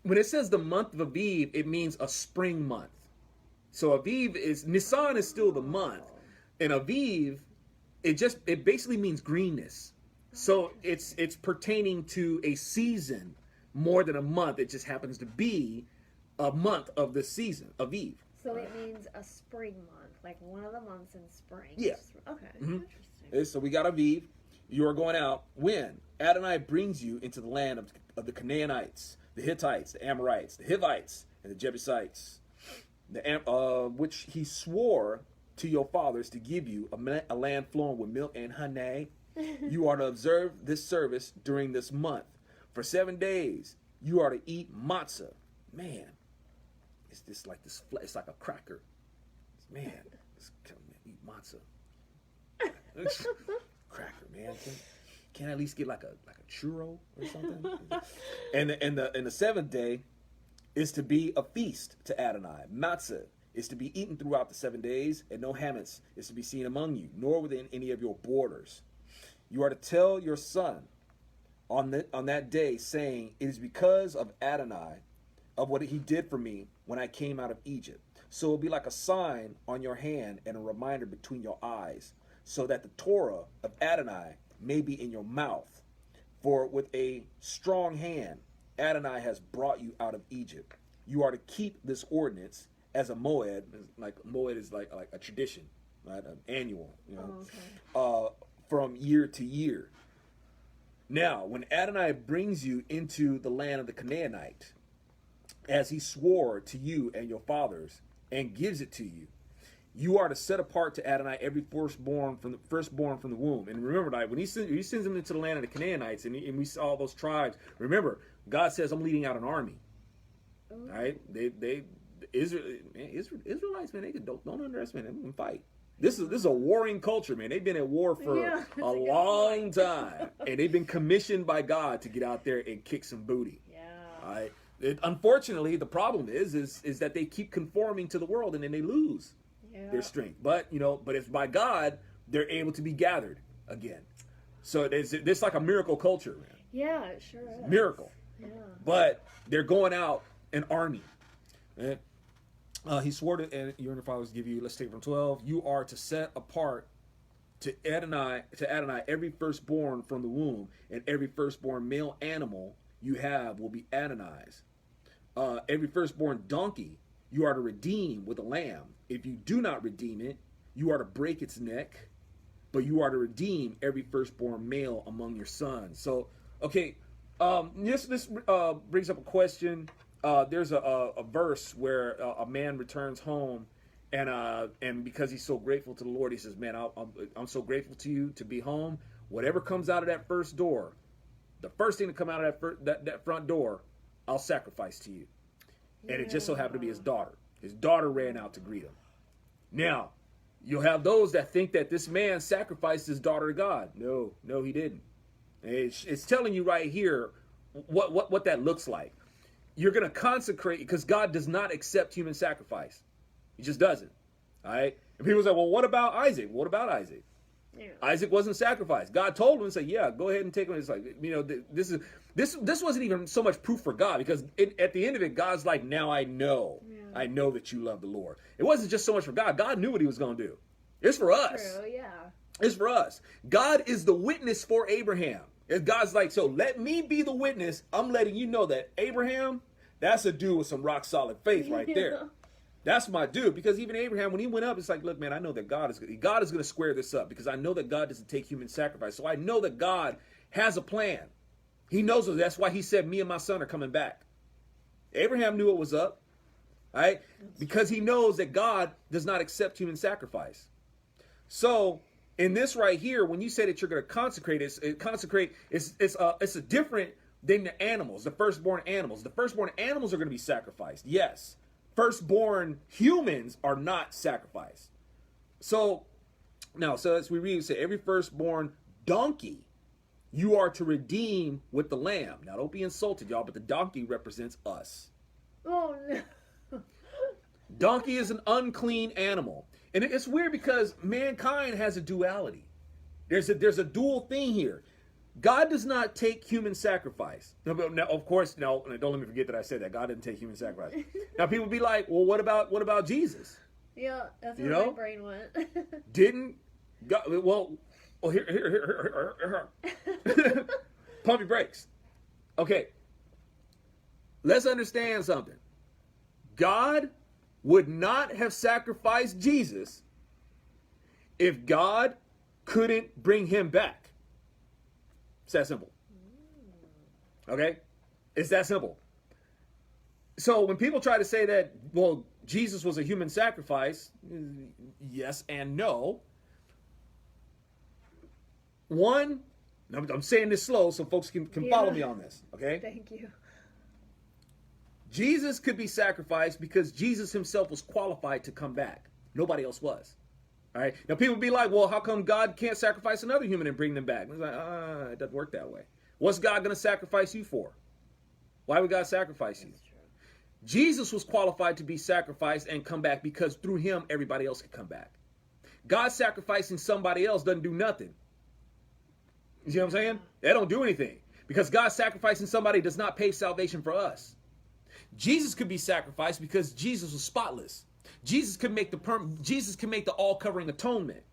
A: When it says the month of Aviv, it means a spring month. So Aviv Nisan is still the month, and Aviv, it basically means greenness. So it's pertaining to a season more than a month. It just happens to be a month of the season, Aviv.
B: So it means a spring month, like one of the months in spring.
A: Yeah.
B: Okay.
A: Mm-hmm.
B: Interesting.
A: So we got Aviv. You are going out when Adonai brings you into the land of the Canaanites, the Hittites, the Amorites, the Hivites, and the Jebusites, which he swore to your fathers to give you a land flowing with milk and honey. You are to observe this service during this month. For 7 days, you are to eat matzah. Man, it's just like this. It's like a cracker. Man, eat matzah. Cracker, man. Can I at least get like a churro or something? and the seventh day is to be a feast to Adonai. Matzah is to be eaten throughout the 7 days, and no hametz is to be seen among you, nor within any of your borders. You are to tell your son on that day, saying, it is because of Adonai, of what he did for me when I came out of Egypt. So it will be like a sign on your hand and a reminder between your eyes, so that the Torah of Adonai may be in your mouth. For with a strong hand Adonai has brought you out of Egypt. You are to keep this ordinance as a moed. Like moed is like a tradition, right? An annual, from year to year. Now, when Adonai brings you into the land of the Canaanite, as he swore to you and your fathers, and gives it to you, you are to set apart to Adonai every firstborn from the womb. And remember, that when he sends them into the land of the Canaanites, and we saw all those tribes. Remember, God says, "I'm leading out an army." Ooh. All right, Israelites, man, don't underestimate them and fight. This is a warring culture, man. They've been at war for a long time, and they've been commissioned by God to get out there and kick some booty.
B: Yeah.
A: All right. Unfortunately, the problem is that they keep conforming to the world, and then they lose their strength. But if by God, they're able to be gathered again. So it's like a miracle culture, man.
B: Yeah, it sure is.
A: Miracle.
B: Yeah.
A: But they're going out an army. Right? He swore to, and your fathers give you, let's take from 12, you are to set apart to Adonai every firstborn from the womb, and every firstborn male animal you have will be Adonai's. Every firstborn donkey you are to redeem with a lamb. If you do not redeem it, you are to break its neck, but you are to redeem every firstborn male among your sons. So, okay, this brings up a question. There's a verse where a man returns home, and because he's so grateful to the Lord, he says, "Man, I'm so grateful to you to be home. Whatever comes out of that first door, the first thing to come out of that front door, I'll sacrifice to you." And it just so happened to be his daughter. His daughter ran out to greet him. Now, you'll have those that think that this man sacrificed his daughter to God. No, he didn't. It's telling you right here what that looks like. You're going to consecrate, because God does not accept human sacrifice. He just doesn't. All right? And people say, well, what about Isaac? What about Isaac? Yeah. Isaac wasn't sacrificed. God told him, say, yeah, go ahead and take him. It's like, this wasn't even so much proof for God, because at the end of it, God's like, now I know. Yeah. I know that you love the Lord. It wasn't just so much for God. God knew what he was going to do. It's for us.
B: True, yeah.
A: It's for us. God is the witness for Abraham. And God's like, so let me be the witness. I'm letting you know that Abraham, that's a dude with some rock solid faith right there. That's my dude. Because even Abraham, when he went up, it's like, look, man, I know that God is going to square this up, because I know that God doesn't take human sacrifice. So I know that God has a plan. He knows it. That's why he said, me and my son are coming back. Abraham knew it was up, right? Because he knows that God does not accept human sacrifice. So in this right here, when you say that you're going to consecrate, it's a different than the animals, the firstborn animals. The firstborn animals are going to be sacrificed. Yes. Firstborn humans are not sacrificed. So now, so as we read, say every firstborn donkey you are to redeem with the lamb. Now, don't be insulted, y'all, but the donkey represents us.
B: Oh, no.
A: Donkey is an unclean animal. And it's weird because mankind has a duality. There's a dual thing here. God does not take human sacrifice. Now, of course, no, don't let me forget that I said that. God didn't take human sacrifice. Now, people be like, well, what about Jesus?
B: Yeah, that's where my brain went.
A: Didn't God, well, here. Pump your brakes. Okay. Let's understand something. God would not have sacrificed Jesus if God couldn't bring him back. It's that simple. Okay? It's that simple. So when people try to say that, well, Jesus was a human sacrifice, yes and no. One, I'm saying this slow so folks can follow me on this, okay?
B: Thank you.
A: Jesus could be sacrificed because Jesus himself was qualified to come back. Nobody else was. All right? Now, people be like, well, how come God can't sacrifice another human and bring them back? It's like, it doesn't work that way. What's God going to sacrifice you for? Why would God sacrifice you? Jesus was qualified to be sacrificed and come back because through him, everybody else could come back. God sacrificing somebody else doesn't do nothing. You see what I'm saying? They don't do anything. Because God sacrificing somebody does not pay salvation for us. Jesus could be sacrificed because Jesus was spotless. Jesus could make the all-covering atonement.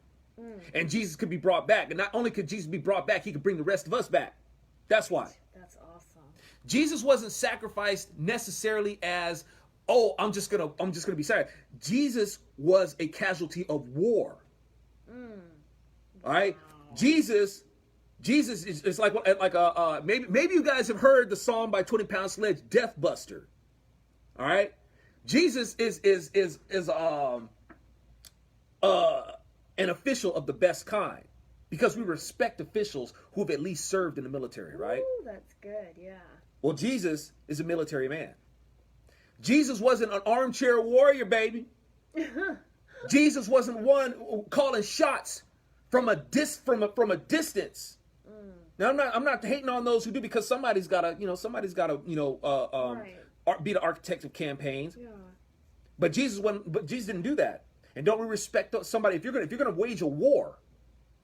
A: And Jesus could be brought back. And not only could Jesus be brought back, he could bring the rest of us back. That's why.
B: That's awesome.
A: Jesus wasn't sacrificed necessarily as, oh, I'm just gonna be sacrificed. Jesus was a casualty of war. All right? Wow. Jesus is like maybe you guys have heard the song by 20 Pound Sledge, Death Buster. All right? Jesus is an official of the best kind, because we respect officials who have at least served in the military, right?
B: Ooh, that's good, yeah.
A: Well, Jesus is a military man. Jesus wasn't an armchair warrior, baby. Jesus wasn't one calling shots from a distance. Now, I'm not hating on those who do, because somebody's got to be the architect of campaigns.
B: Yeah.
A: But Jesus didn't do that. And don't we respect somebody? If you're gonna wage a war,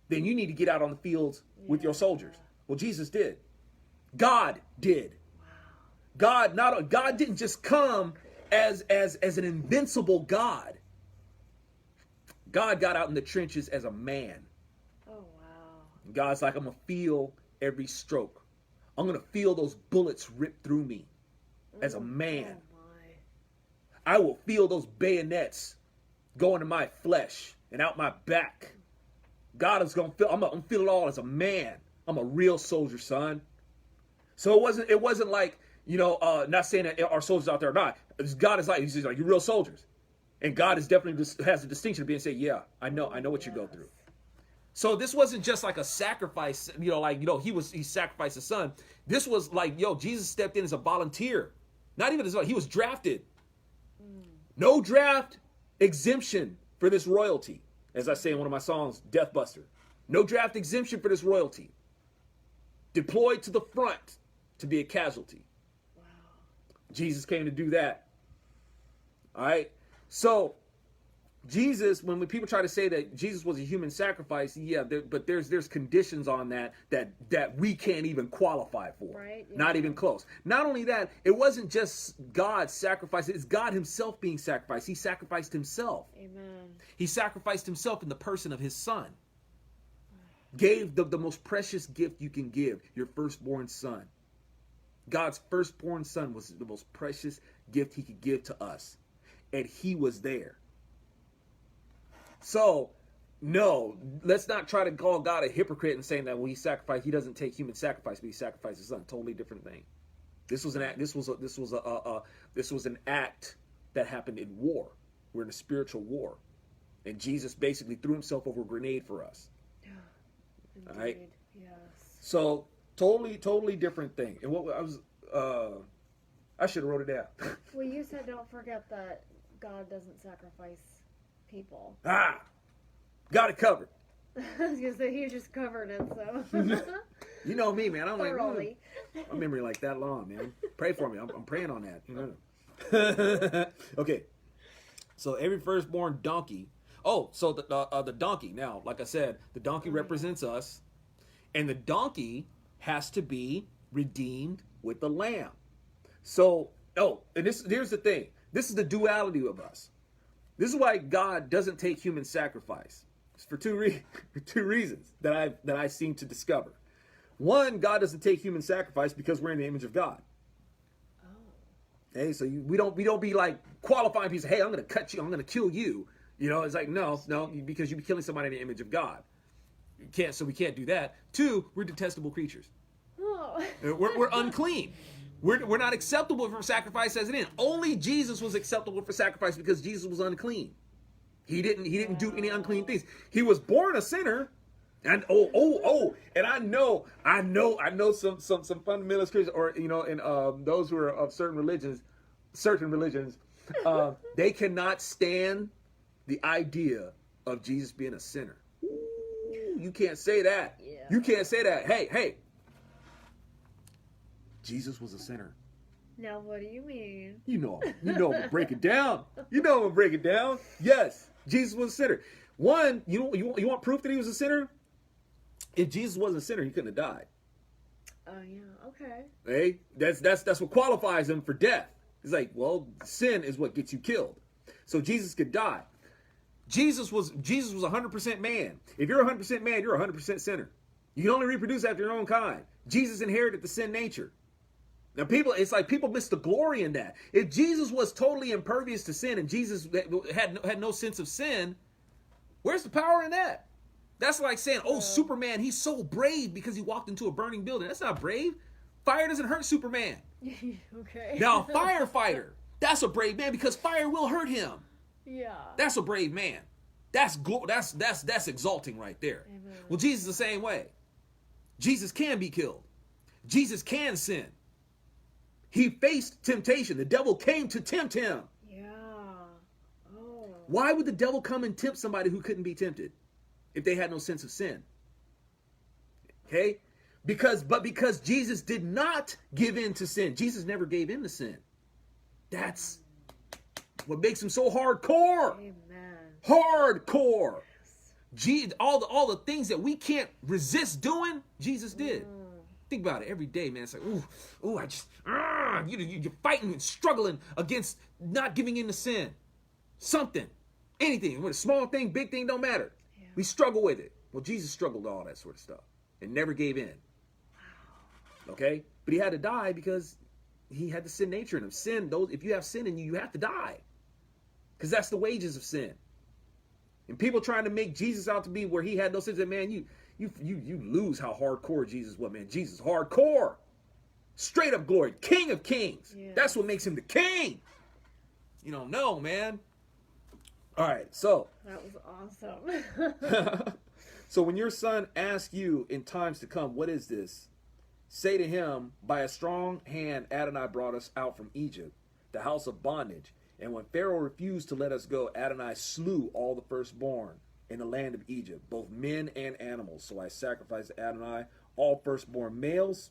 A: then you need to get out on the fields with your soldiers. Well, Jesus did. God did. Wow. God didn't just come as an invincible God. God got out in the trenches as a man.
B: Oh wow.
A: God's like, I'm gonna feel every stroke. I'm gonna feel those bullets rip through me as a man.
B: Oh my.
A: I will feel those bayonets go into my flesh and out my back. God is gonna feel. I'm gonna feel it all as a man. I'm a real soldier, son. So it wasn't like, not saying that our soldiers out there are not. God is like, he's like, you're real soldiers, and God is definitely has a distinction of being saying, yeah, I know what you go through. So this wasn't just like a sacrifice, he sacrificed his son. This was like, Jesus stepped in as a volunteer. Not even he was drafted. No draft exemption for this royalty. As I say in one of my songs, Death Buster. No draft exemption for this royalty. Deployed to the front to be a casualty. Wow. Jesus came to do that. All right. So Jesus, when people try to say that Jesus was a human sacrifice, but there's conditions on that we can't even qualify for.
B: Right, yeah.
A: Not even close. Not only that, it wasn't just God's sacrifice, it's God himself being sacrificed. He sacrificed himself.
B: Amen.
A: He sacrificed himself in the person of his son. Gave the most precious gift you can give, your firstborn son. God's firstborn son was the most precious gift he could give to us. And he was there. So, no, let's not try to call God a hypocrite and saying that when he sacrificed, he doesn't take human sacrifice, but he sacrificed his son. Totally different thing. This was an act. This was an act that happened in war. We're in a spiritual war, and Jesus basically threw himself over a grenade for us.
B: Indeed.
A: All right.
B: Yes.
A: So totally different thing. And what I was, I should have wrote it down.
B: Well, you said don't forget that God doesn't sacrifice people.
A: Got it covered.
B: I was gonna say he just covered it, so.
A: You know me, man. I'm
B: Thoroughly.
A: like, my memory like that long, man. Pray for me. I'm praying on that. You know. Okay. So every firstborn donkey. Oh, so the donkey. Now, like I said, the donkey represents us, and the donkey has to be redeemed with the lamb. So, and here's the thing. This is the duality of us. This is why God doesn't take human sacrifice. It's for two reasons that I seem to discover. One, God doesn't take human sacrifice because we're in the image of God. Hey, so we don't be like qualifying people. Hey, I'm going to cut you. I'm going to kill you. You know, it's like no, because you'd be killing somebody in the image of God. You can't. So we can't do that. Two, we're detestable creatures.
B: Oh.
A: We're unclean. We're not acceptable for sacrifice as it is. Only Jesus was acceptable for sacrifice because Jesus was unclean. He didn't do any unclean things. He was born a sinner. And and I know some fundamentalist Christians, or and those who are of certain religions, they cannot stand the idea of Jesus being a sinner. Ooh, you can't say that.
B: Yeah.
A: You can't say that. Hey, Jesus was a sinner.
B: Now, what do you mean?
A: I'm gonna break it down. I'm gonna break it down. Yes, Jesus was a sinner. One, you want proof that he was a sinner? If Jesus wasn't a sinner, he couldn't have died.
B: Oh yeah, okay.
A: Hey, that's what qualifies him for death. It's like, well, sin is what gets you killed. So Jesus could die. Jesus was 100% man. If you're 100% man, you're 100% sinner. You can only reproduce after your own kind. Jesus inherited the sin nature. Now it's like people miss the glory in that. If Jesus was totally impervious to sin and Jesus had no sense of sin, where's the power in that? That's like saying, Superman, he's so brave because he walked into a burning building. That's not brave. Fire doesn't hurt Superman.
B: Okay.
A: Now, a firefighter, that's a brave man because fire will hurt him.
B: Yeah.
A: That's a brave man. That's exalting right there.
B: Amen.
A: Well, Jesus is the same way. Jesus can be killed. Jesus can sin. He faced temptation. The devil came to tempt him.
B: Yeah. Oh.
A: Why would the devil come and tempt somebody who couldn't be tempted if they had no sense of sin? Okay? Because Jesus did not give in to sin. Jesus never gave in to sin. That's what makes him so hardcore.
B: Amen.
A: Hardcore. All the things that we can't resist doing, Jesus did. Think about it every day, man. It's like, you're fighting and struggling against not giving in to sin. Something, anything, whether small thing, big thing, don't matter.
B: Yeah.
A: We struggle with it. Well, Jesus struggled with all that sort of stuff and never gave in.
B: Wow.
A: Okay, but he had to die because he had the sin nature in him. If you have sin in you, you have to die, because that's the wages of sin. And people trying to make Jesus out to be where he had no sin, that man, you lose how hardcore Jesus was, man. Jesus hardcore, straight up glory, King of Kings.
B: Yeah.
A: That's what makes him the king. You don't know, man. All right, so
B: That was awesome.
A: so when your son asks you in times to come, what is this? Say to him, by a strong hand Adonai brought us out from Egypt, the house of bondage. And when Pharaoh refused to let us go, Adonai slew all the firstborn in the land of Egypt, both men and animals. So I sacrificed to Adonai all firstborn males,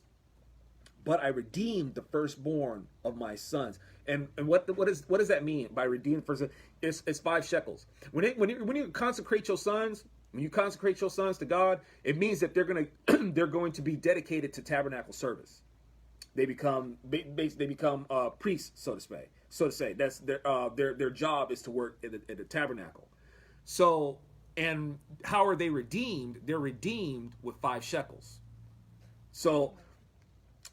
A: but I redeemed the firstborn of my sons. And what does that mean by redeemed first? It's 5 shekels. When you consecrate your sons, to God, it means that they're going to be dedicated to tabernacle service. They become priests, so to say. That's their job is to work at the tabernacle. So And how are they redeemed? They're redeemed with 5 shekels. So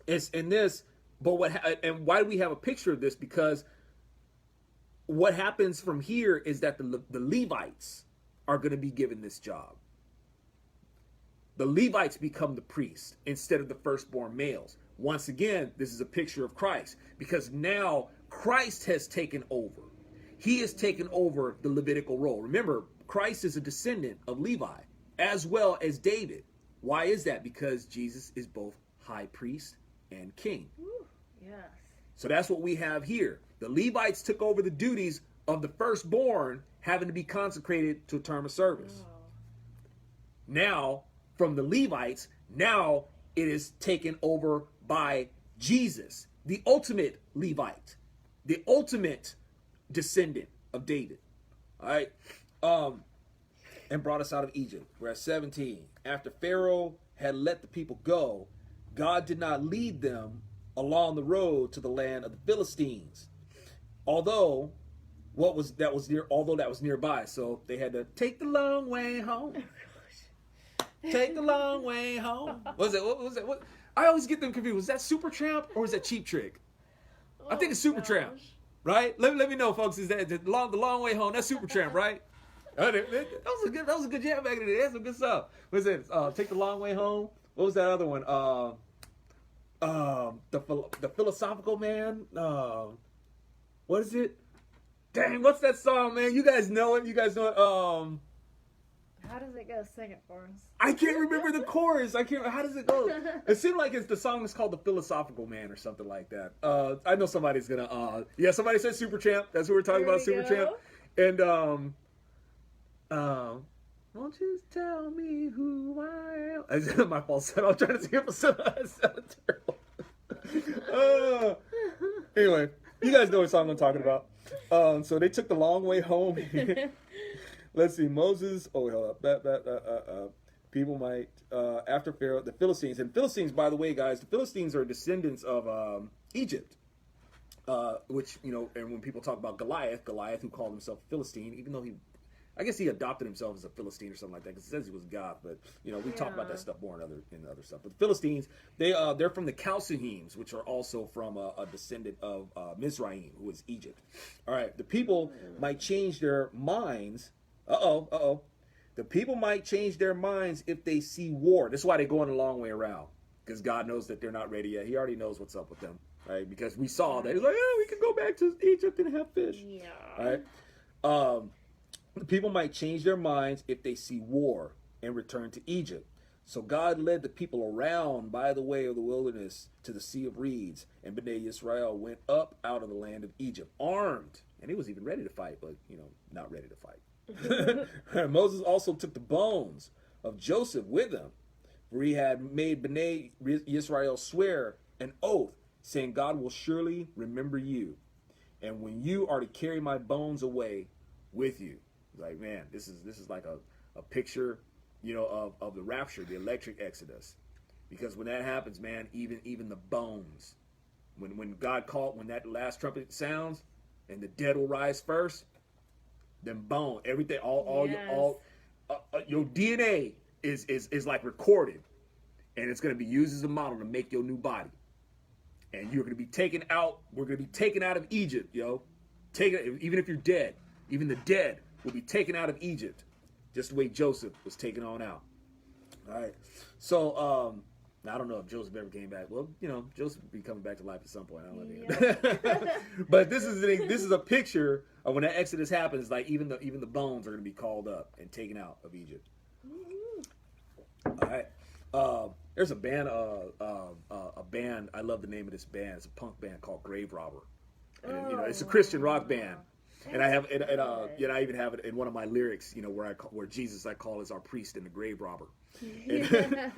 A: it's in this, but and why do we have a picture of this? Because what happens from here is that the Levites are going to be given this job. The Levites become the priests instead of the firstborn males. Once again, this is a picture of Christ, because now Christ has taken over. He has taken over the Levitical role. Remember, Christ is a descendant of Levi as well as David. Why is that? Because Jesus is both high priest and king.
B: Ooh, yes.
A: So that's what we have here. The Levites took over the duties of the firstborn having to be consecrated to a term of service.
B: Oh.
A: Now, from the Levites, now it is taken over by Jesus, the ultimate Levite, the ultimate descendant of David. All right. And brought us out of Egypt. We're at 17. After Pharaoh had let the people go, God did not lead them along the road to the land of the Philistines. Although that was nearby, so they had to take the long way home. Take the long way home. What was that? What was that? What? I always get them confused. Was that Supertramp or was that Cheap Trick? I think it's Supertramp, right? Let me know, folks. Is that the long way home? That's Supertramp, right? That was a good jam back in the day. That's some good stuff. What is it? Take the long way home. What was that other one? The philosophical man. What is it? Dang, what's that song, man? You guys know it.
B: How does it go? Sing it for us.
A: I can't remember the chorus. How does it go? It seemed like the song is called The Philosophical Man or something like that. I know somebody's gonna, somebody said Supertramp. That's what we're talking about, Supertramp. And, won't you tell me who I am? My falsetto. I'm trying to sing it terrible. Anyway, you guys know what song I'm talking about. So they took the long way home. Let's see, Moses. Oh, hold up. People might, after Pharaoh, the Philistines. And Philistines, by the way, guys, the Philistines are descendants of Egypt. Which, and when people talk about Goliath, who called himself Philistine, even though I guess he adopted himself as a Philistine or something like that, because it says he was God. But, we talk about that stuff more in other stuff. But the Philistines, they're from the Chaldeans, which are also from a descendant of Mizraim, who is Egypt. All right, the people might change their minds. The people might change their minds if they see war. That's why they're going a long way around, because God knows that they're not ready yet. He already knows what's up with them, right? Because we saw that. He's like, we can go back to Egypt and have fish.
B: Yeah.
A: All right. The people might change their minds if they see war and return to Egypt. So God led the people around by the way of the wilderness to the Sea of Reeds, and Bnei Israel went up out of the land of Egypt, armed. And he was even ready to fight, but, not ready to fight. Moses also took the bones of Joseph with him, for he had made Bnei Israel swear an oath, saying, God will surely remember you, and when you are to carry my bones away with you. Like, man, this is like a picture, of the rapture, the electric exodus. Because when that happens, man, even the bones, when God called, when that last trumpet sounds and the dead will rise first, them bone, everything, all your DNA is like recorded, and it's going to be used as a model to make your new body. And you're going to be taken out. We're going to be taken out of Egypt, even if you're dead, even the dead will be taken out of Egypt, just the way Joseph was taken on out. All right. So, I don't know if Joseph ever came back. Well, Joseph will be coming back to life at some point. I don't know. But this is a picture of when that Exodus happens. Like even the bones are going to be called up and taken out of Egypt. All right. There's a band. A band. I love the name of this band. It's a punk band called Grave Robber. And, it's a Christian rock band. And I have I even have it in one of my lyrics, where Jesus I call as our priest and the grave robber. And,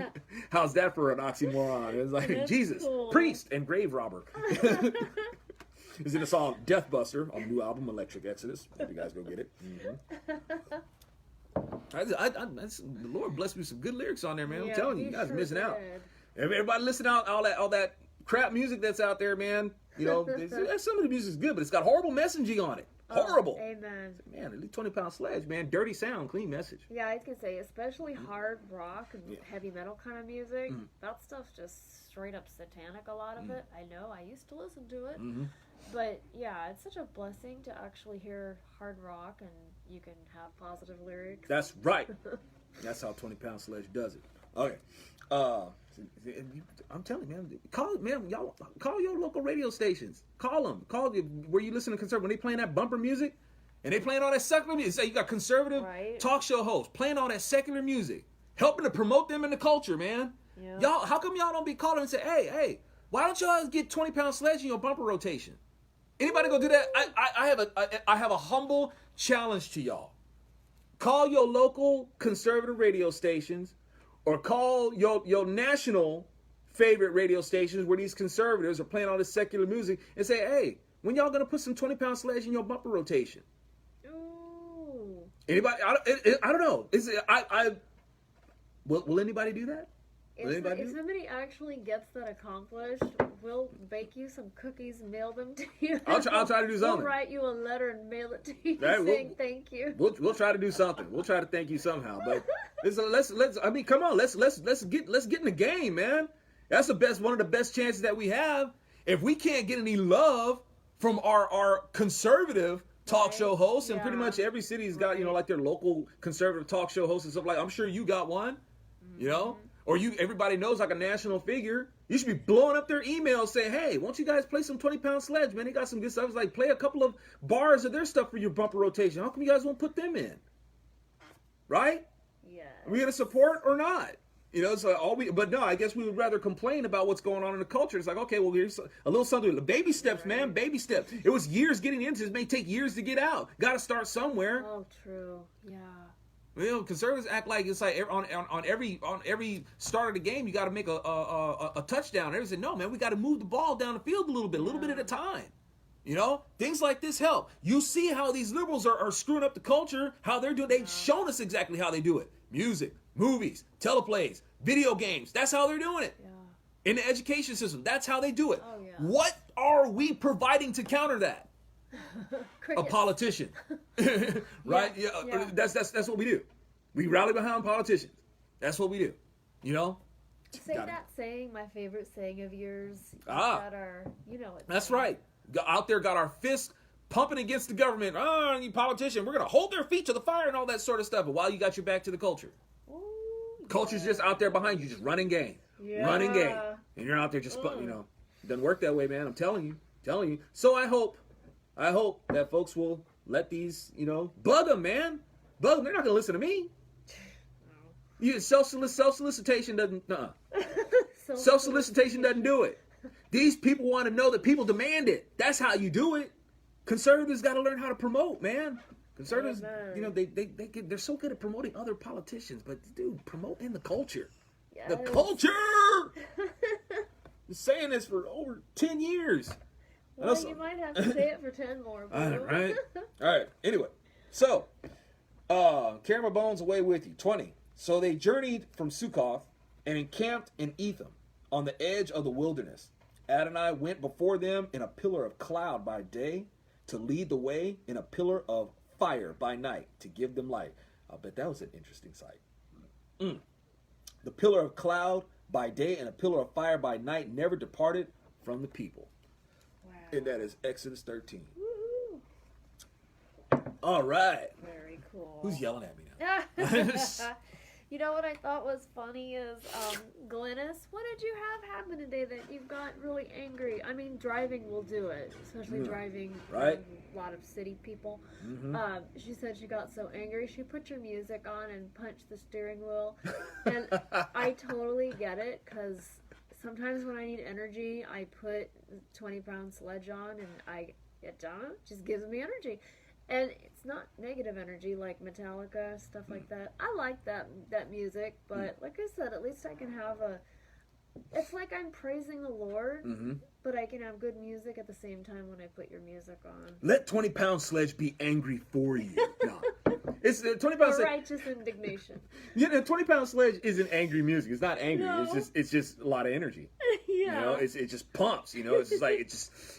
A: how's that for an oxymoron? It's like that's Jesus, cool. Priest, and grave robber. It's in the song Death Buster on the new album Electric Exodus. Hope you guys go get it. Mm-hmm. The Lord blessed me with some good lyrics on there, man. I'm telling you, guys are missing out. Everybody listen out all that crap music that's out there, man. Some of the music's good, but it's got horrible messaging on it. Horrible.
B: Amen.
A: Man, at least 20 Pound Sledge, man. Dirty sound, clean message.
B: Yeah, I was gonna say, especially hard rock and heavy metal kind of music. That stuff's just straight up satanic. A lot of it. I know. I used to listen to it. But yeah, it's such a blessing to actually hear hard rock and you can have positive lyrics.
A: That's right. That's how 20 Pound Sledge does it. Okay. I'm telling you, man, y'all call your local radio stations. Call them. Where you listen to conservative. When they playing that bumper music and they playing all that secular music, say you got conservative talk show hosts playing all that secular music, helping to promote them in the culture, man. Yeah. Y'all, how come y'all don't be calling and say, hey, why don't y'all get 20 Pound Sledge in your bumper rotation? Anybody go do that? I have a humble challenge to y'all. Call your local conservative radio stations or call your national favorite radio stations where these conservatives are playing all this secular music and say, hey, when y'all going to put some 20 Pound Sledge in your bumper rotation?
B: Ooh.
A: Anybody? I don't know. Will anybody do that?
B: If somebody actually gets that accomplished, we'll bake you some cookies and mail them to you.
A: I'll try to do something.
B: We'll write you a letter and mail it to you saying thank you.
A: We'll try to do something. We'll try to thank you somehow. But let's. I mean, come on. Let's get in the game, man. That's one of the best chances that we have. If we can't get any love from our conservative talk show hosts, and pretty much every city's got like their local conservative talk show hosts and stuff like. I'm sure you got one, or everybody knows like a national figure. You should be blowing up their emails saying, hey, won't you guys play some 20 Pound Sledge, man? They got some good stuff. It's like play a couple of bars of their stuff for your bumper rotation. How come you guys won't put them in? Right?
B: Yeah.
A: Are we gonna support or not? So but no, I guess we would rather complain about what's going on in the culture. It's like, okay, well, here's a little something. Baby steps, man, baby steps. It was years getting into it. It may take years to get out. Got to start somewhere.
B: Oh, true. Yeah.
A: Conservatives act like it's like on every start of the game, you got to make a touchdown. They say, no, man, we got to move the ball down the field a little bit at a time. Things like this help. You see how these liberals are screwing up the culture, how they're doing. They've shown us exactly how they do it. Music, movies, teleplays, video games. That's how they're doing it. Yeah. In the education system, that's how they do it.
B: Oh, yeah.
A: What are we providing to counter that? A politician. Right? Yeah. That's what we do. We rally behind politicians. That's what we do.
B: Say that saying, my favorite saying of yours. Got our,
A: that's right. Out there, got our fists pumping against the government. Oh, you politician, we're going to hold their feet to the fire and all that sort of stuff. But while you got your back to the culture. Ooh, culture's just out there behind you, just running game. Yeah. Running game. And you're out there just, it doesn't work that way, man. I'm telling you. So I hope that folks will let these, bug them, man. Bug them. They're not going to listen to me. No. Self-solicitation doesn't, Self-solicitation doesn't do it. These people want to know that people demand it. That's how you do it. Conservatives got to learn how to promote, man. Conservatives, they're so good at promoting other politicians, but dude, promote in the culture. Yes. The culture! Been saying this for over 10 years.
B: Well, you might have to say it for 10 more.
A: All right. All right. Anyway, so, carry my bones away with you. 20. So they journeyed from Sukkoth and encamped in Etham on the edge of the wilderness. Adonai went before them in a pillar of cloud by day to lead the way, in a pillar of fire by night to give them light. I bet that was an interesting sight. The pillar of cloud by day and a pillar of fire by night never departed from the people. Wow. And that is Exodus 13. Woo-hoo. All right.
B: Very cool.
A: Who's yelling at me now?
B: You know what I thought was funny is, Glennis, what did you have happen today that you've got really angry? I mean, driving will do it, especially driving a lot of city people. Mm-hmm. She said she got so angry, she put your music on and punched the steering wheel. And I totally get it, because sometimes when I need energy, I put 20 Pound Sledge on, and it just gives me energy. And it's not negative energy like Metallica, stuff like that. I like that music, but like I said, at least I can have it's like I'm praising the Lord, but I can have good music at the same time when I put your music on.
A: Let 20 Pound Sledge be angry for you. No. It's 20 Pound Sledge.
B: Righteous indignation.
A: 20 Pound Sledge isn't angry music. It's not angry.
B: No.
A: It's just a lot of energy.
B: Yeah. Yeah.
A: You know, it just pumps. You know, it's just like,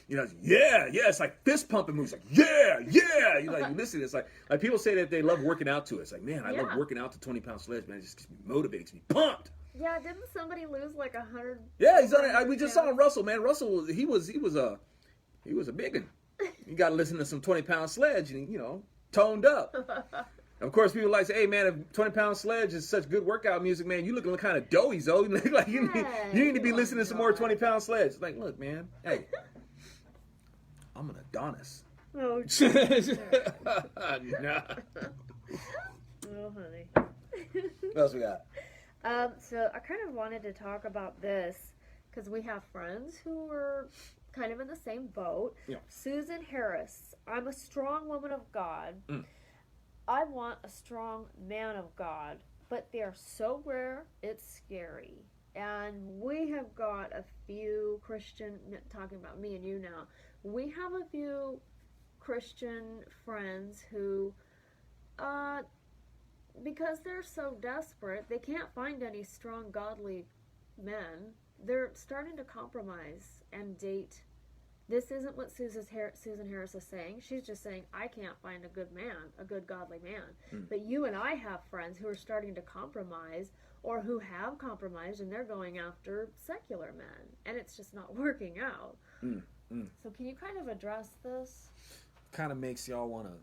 A: yeah. It's like fist pumping moves. Like, yeah. You like, you listen. It's like people say that they love working out to it. It's like, man, I love working out to 20-pound sledge, man. It just gets me motivated, gets me pumped.
B: Yeah, didn't somebody lose like 100?
A: Yeah, he's on it. We just saw Russell, man. Russell, he was a big one. You got to listen to some 20-pound sledge and, you know, toned up. Of course, people like say, hey, man, if 20-pound sledge is such good workout music, man, you looking kind of doughy, Zoe. Like, you need to be listening to some more 20-pound sledge. Like, look, man, hey, I'm an Adonis.
B: Oh,
A: Nah.
B: Oh, honey.
A: What else we got?
B: So I kind of wanted to talk about this because we have friends who were kind of in the same boat.
A: Yeah.
B: Susan Harris, I'm a strong woman of God. I want a strong man of God, but they're so rare, it's scary. And we have got a few Christian, talking about me and you now, we have a few Christian friends who, because they're so desperate, they can't find any strong, godly men. They're starting to compromise and date. This isn't what Susan Harris is saying. She's just saying, I can't find a good man, a good godly man. But you and I have friends who are starting to compromise or who have compromised and they're going after secular men. And it's just not working out. So can you kind of address this?
A: Kind of makes y'all want to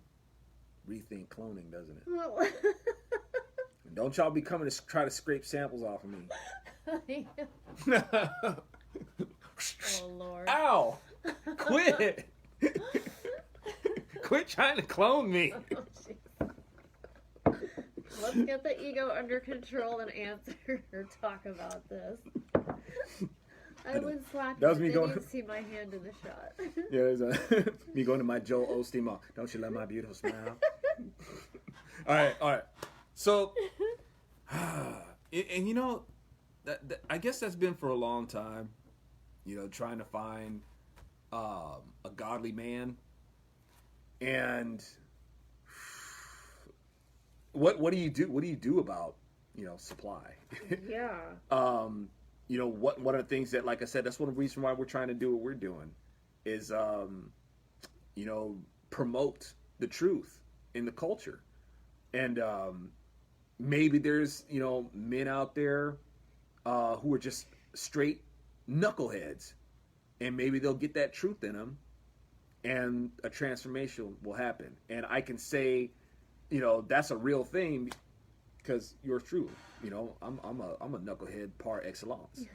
A: rethink cloning, doesn't it? Don't y'all be coming to try to scrape samples off of me.
B: Oh, Lord.
A: Ow! Quit! Quit trying to clone me.
B: Oh, let's get the ego under control and answer or talk about this. I would slap you,
A: me going.
B: You'd see my hand in the shot.
A: Yeah, there's me going to my Joel Osteen mall. Don't you love my beautiful smile? All right. So, and you know, that I guess that's been for a long time. You know, trying to find a godly man, and what do you do? What do you do about, you know, supply?
B: Yeah.
A: You know, one of the things that, like I said, that's one of the reasons why we're trying to do what we're doing is, you know, promote the truth in the culture. And maybe there's, you know, men out there who are just straight knuckleheads, and maybe they'll get that truth in them and a transformation will happen. And I can say, you know, that's a real thing because yours truly, you know, I'm a knucklehead par excellence. Yeah.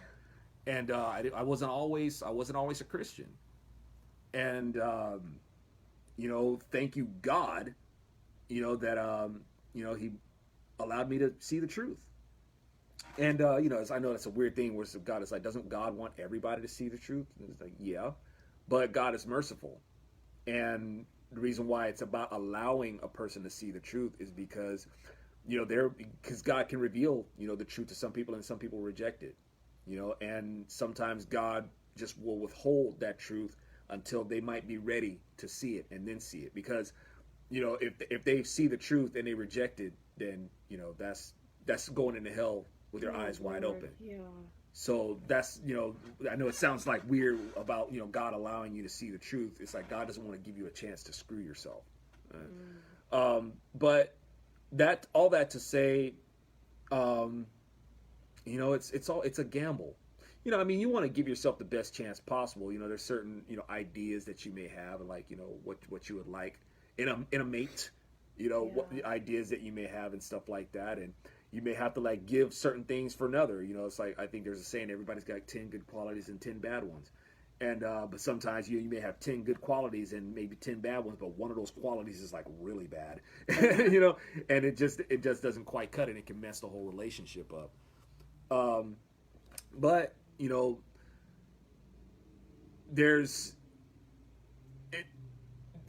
A: And I wasn't always a Christian. And you know, thank you God, you know, that you know, he allowed me to see the truth. And you know, I know that's a weird thing where God is like, doesn't God want everybody to see the truth? And it's like, yeah, but God is merciful. And the reason why it's about allowing a person to see the truth is because, you know, because God can reveal, you know, the truth to some people and some people reject it, you know, and sometimes God just will withhold that truth until they might be ready to see it and then see it. Because, you know, if they see the truth and they reject it, then, you know, that's going into hell with their eyes wide open.
B: Yeah.
A: So that's, you know, I know it sounds like weird about, you know, God allowing you to see the truth. It's like God doesn't want to give you a chance to screw yourself. But all that to say, you know, it's a gamble. You know, I mean, you want to give yourself the best chance possible. You know, there's certain, you know, ideas that you may have, like, you know, what you would like in a mate. You know, what the ideas that you may have and stuff like that, and you may have to like give certain things for another. You know, it's like, I think there's a saying, everybody's got 10 good qualities and 10 bad ones. And but sometimes you may have 10 good qualities and maybe 10 bad ones, but one of those qualities is like really bad. You know, and it just doesn't quite cut it. It can mess the whole relationship up. But you know, there's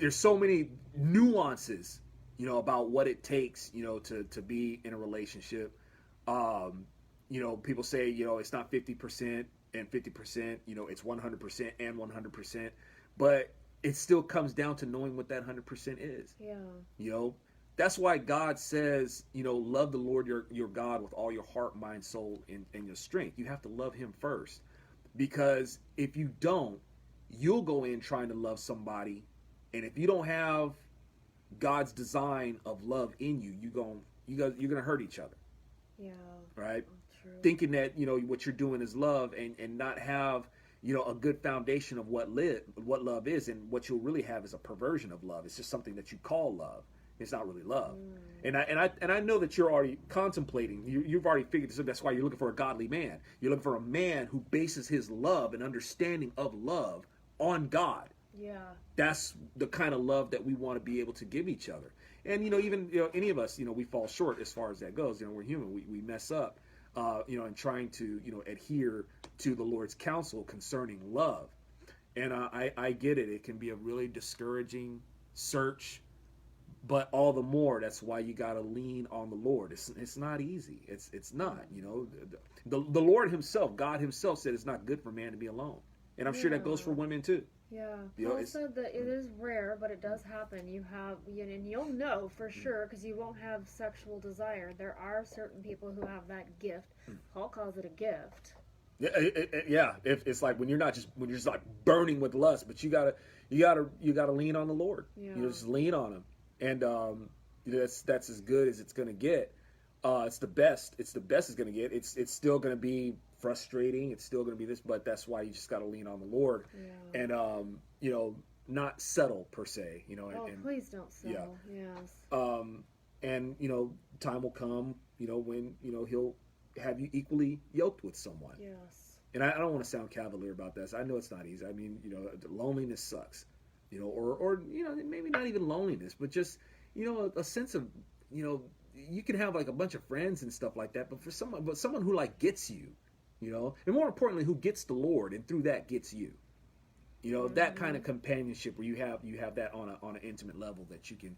A: so many nuances, you know, about what it takes, you know, to be in a relationship. You know, people say, you know, it's not 50% and 50%, you know, it's 100% and 100%, but it still comes down to knowing what that 100% is.
B: Yeah.
A: You know, that's why God says, you know, love the Lord your God with all your heart, mind, soul, and your strength. You have to love him first. Because if you don't, you'll go in trying to love somebody, and if you don't have God's design of love in you, you're gonna hurt each other.
B: Yeah.
A: Right?
B: True.
A: Thinking that, what you're doing is love, and not have, a good foundation of what love is, and what you'll really have is a perversion of love. It's just something that you call love. It's not really love. And I know that you're already contemplating. You've already figured this out. That's why you're looking for a godly man. You're looking for a man who bases his love and understanding of love on God.
B: Yeah.
A: That's the kind of love that we want to be able to give each other. And even any of us, we fall short as far as that goes. We're human. We mess up. And trying to adhere to the Lord's counsel concerning love. And I get it. It can be a really discouraging search. But all the more, that's why you got to lean on the Lord. It's not easy. It's not. The Lord Himself, God Himself, said it's not good for man to be alone, and I'm sure that goes for women too.
B: Yeah. Paul said that it is rare, but it does happen. And you'll know for sure because you won't have sexual desire. There are certain people who have that gift. Paul calls it a gift.
A: Yeah. If it's like when you're just like burning with lust, but you gotta lean on the Lord.
B: Yeah.
A: You just lean on Him. And that's as good as it's going to get. It's the best. It's the best it's going to get. It's still going to be frustrating. It's still going to be this, but that's why you just got to lean on the Lord.
B: Yeah.
A: And not settle per se. And
B: please don't settle.
A: Yeah.
B: Yes.
A: And time will come. When He'll have you equally yoked with someone.
B: Yes.
A: And I don't want to sound cavalier about this. I know it's not easy. I mean, loneliness sucks. Or maybe not even loneliness, but just, a sense of, you can have like a bunch of friends and stuff like that, but someone who like gets you, and more importantly, who gets the Lord and through that gets you, that kind of companionship where you have that on an intimate level that you can,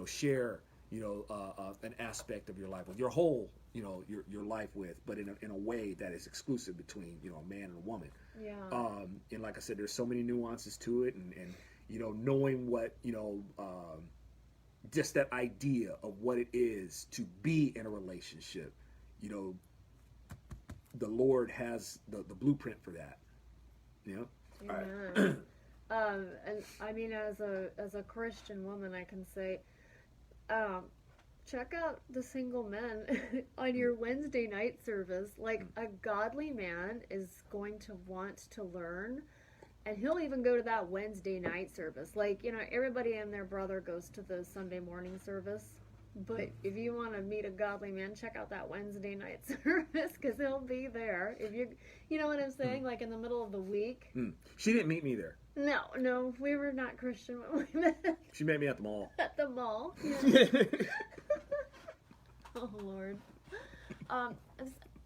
A: share, an aspect of your life with your whole, your life with, but in a way that is exclusive between, a man and a woman.
B: Yeah.
A: And like I said, there's so many nuances to it, and knowing what, just that idea of what it is to be in a relationship, the Lord has the blueprint for that.
B: Amen.
A: All right.
B: And I mean, as a Christian woman, I can say, check out the single men on your Wednesday night service. Like, a godly man is going to want to learn. And he'll even go to that Wednesday night service. Like, everybody and their brother goes to the Sunday morning service. But if you want to meet a godly man, check out that Wednesday night service because he'll be there. If you know what I'm saying? Like in the middle of the week.
A: She didn't meet me there.
B: No, we were not Christian when we met.
A: She met me at the mall.
B: At the mall. Yeah. Oh, Lord.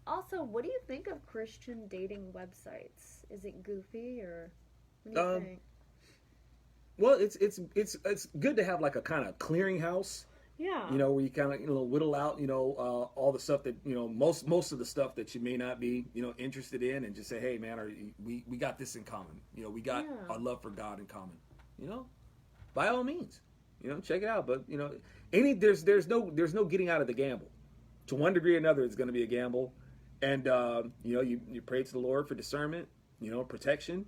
B: Also, what do you think of Christian dating websites? Is it goofy or what do you think?
A: Well, it's good to have like a kind of clearinghouse.
B: Yeah.
A: Where you kind of whittle out, all the stuff that, most of the stuff that you may not be, interested in, and just say, hey man, we got this in common. We got our love for God in common. By all means, check it out. But there's no getting out of the gamble. To one degree or another, it's going to be a gamble. And, you pray to the Lord for discernment, protection.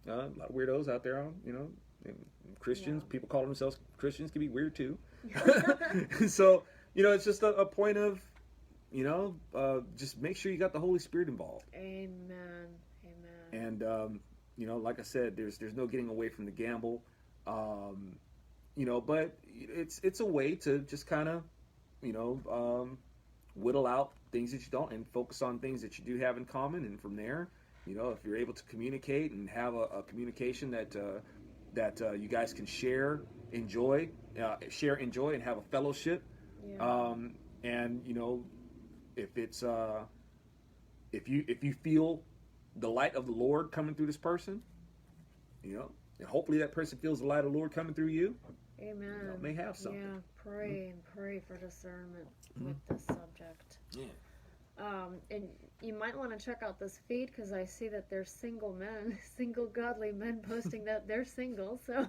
A: A lot of weirdos out there, Christians, people calling themselves Christians can be weird too. So, it's just a point of, just make sure you got the Holy Spirit involved.
B: Amen.
A: And, like I said, there's no getting away from the gamble. But it's a way to just kind of, whittle out things that you don't and focus on things that you do have in common. And from there, if you're able to communicate and have a communication that you guys can share, enjoy, and have a fellowship.
B: Yeah.
A: And if it's if you feel the light of the Lord coming through this person, and hopefully that person feels the light of the Lord coming through you.
B: Amen.
A: May have something.
B: Yeah, pray for discernment with this subject.
A: Yeah.
B: And you might want to check out this feed because I see that there's single godly men posting that they're single. So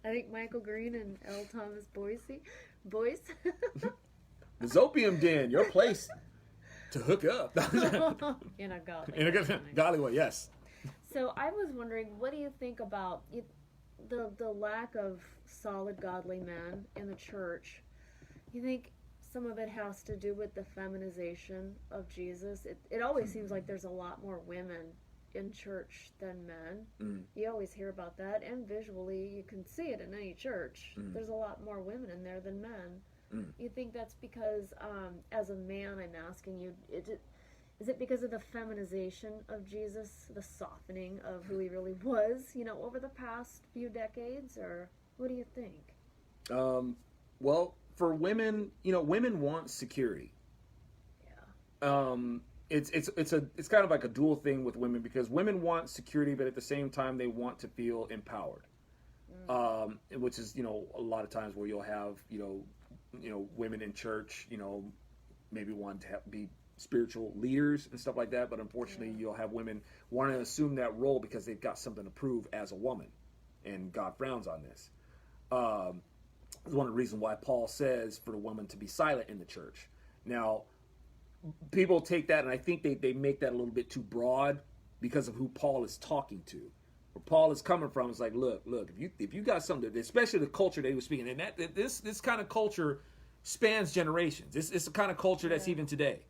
B: I think Michael Green and L. Thomas Boyce.
A: The ZOpium Den, your place To hook up.
B: In a godly
A: In a godly way, yes.
B: So I was wondering, what do you think about the lack of solid godly men in the church? You think some of it has to do with the feminization of Jesus? It always seems like there's a lot more women in church than men. You always hear about that, and visually you can see it in any church. There's a lot more women in there than men. You think that's because, as a man, I'm asking you, is it because of the feminization of Jesus, the softening of who he really was, over the past few decades, or what do you think?
A: Well, for women, women want security.
B: Yeah.
A: It's kind of like a dual thing with women, because women want security, but at the same time they want to feel empowered. Which is, a lot of times where you'll have, women in church, maybe want to be spiritual leaders and stuff like that, but unfortunately you'll have women want to assume that role because they've got something to prove as a woman, and God frowns on this. It's one of the reasons why Paul says for the woman to be silent in the church. Now, people take that, and I think they make that a little bit too broad because of who Paul is talking to. Where Paul is coming from is like, look, if you got something, especially the culture they were speaking, and this kind of culture spans generations. It's the kind of culture that's even today.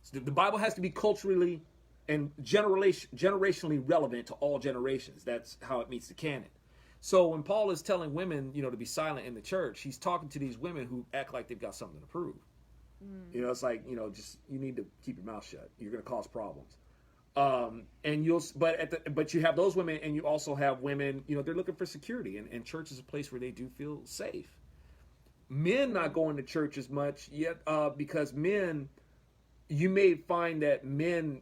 A: So the Bible has to be culturally and generationally relevant to all generations. That's how it meets the canon. So when Paul is telling women, to be silent in the church, he's talking to these women who act like they've got something to prove. It's like, just you need to keep your mouth shut. You're going to cause problems. But you have those women, and you also have women, they're looking for security, and church is a place where they do feel safe. Men not going to church as much yet, because men, you may find that men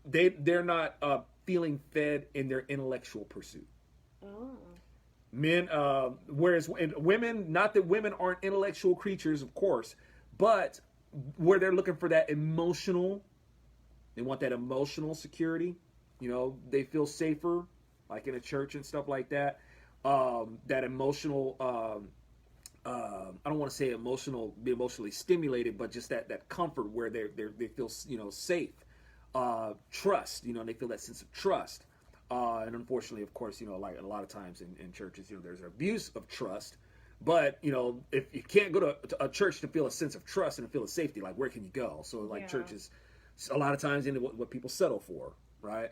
A: they're not feeling fed in their intellectual pursuit.
B: Oh.
A: Men, whereas women, not that women aren't intellectual creatures, of course, but where they're looking for that emotional, they want that emotional security. They feel safer, like in a church and stuff like that. That emotional, I don't want to say be emotionally stimulated, but just that comfort where they feel, safe. Trust, they feel that sense of trust. And unfortunately, of course, like a lot of times in churches, there's an abuse of trust. But, if you can't go to a church to feel a sense of trust and to feel a safety, like where can you go? So like churches, a lot of times into what people settle for, right?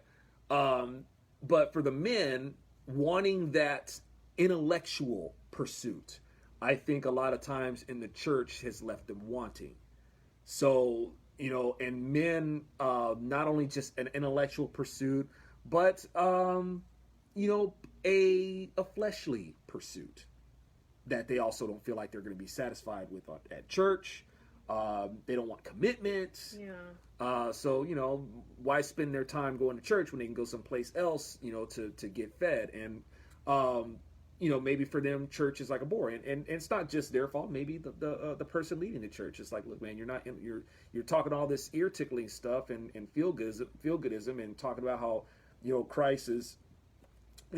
A: But for the men, wanting that intellectual pursuit, I think a lot of times in the church has left them wanting. So, and men, not only just an intellectual pursuit, but, a fleshly pursuit that they also don't feel like they're going to be satisfied with at church. They don't want commitment.
B: Yeah.
A: So, why spend their time going to church when they can go someplace else, to get fed? And, maybe for them, church is like a bore, and it's not just their fault. Maybe the person leading the church is like, look, man, you're talking all this ear tickling stuff and feel goodism, and talking about how Christ is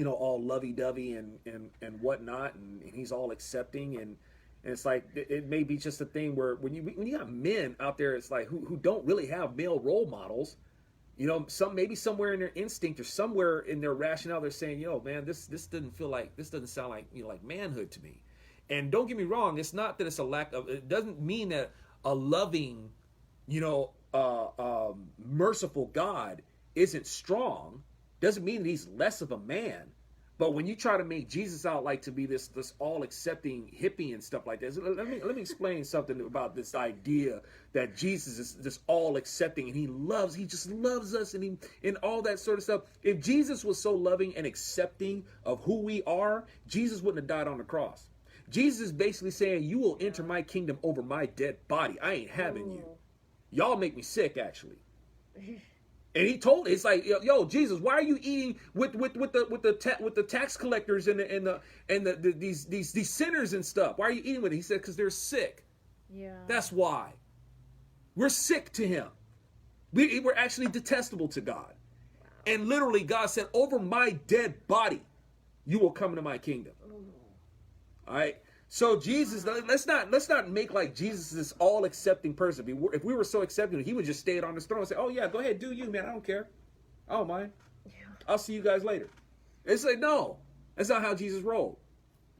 A: all lovey dovey and whatnot, and he's all accepting, and it's like it may be just a thing where when you got men out there, it's like who don't really have male role models. Maybe somewhere in their instinct or somewhere in their rationale, they're saying, man, this doesn't sound like, like manhood to me. And don't get me wrong, it's not that it's a lack of, it doesn't mean that a loving, merciful God isn't strong. Doesn't mean that he's less of a man. But when you try to make Jesus out like to be this all accepting hippie and stuff like that, let me explain something about this idea that Jesus is this all accepting, and he just loves us, and all that sort of stuff. If Jesus was so loving and accepting of who we are, Jesus wouldn't have died on the cross. Jesus is basically saying, you will enter my kingdom over my dead body. I ain't having you. Y'all make me sick, actually. And he told it's like, yo, Jesus, why are you eating with the tax collectors and these sinners and stuff? Why are you eating with it? He said, because they're sick.
B: Yeah.
A: That's why. We're sick to him. We're actually detestable to God. Wow. And literally God said, over my dead body, you will come into my kingdom. Ooh. All right. So Jesus, let's not make like Jesus this all accepting person. If we were so accepting, he would just stay on his throne and say, "Oh yeah, go ahead, do you, man. I don't care. I don't mind. I'll see you guys later." It's like, no, that's not how Jesus rolled.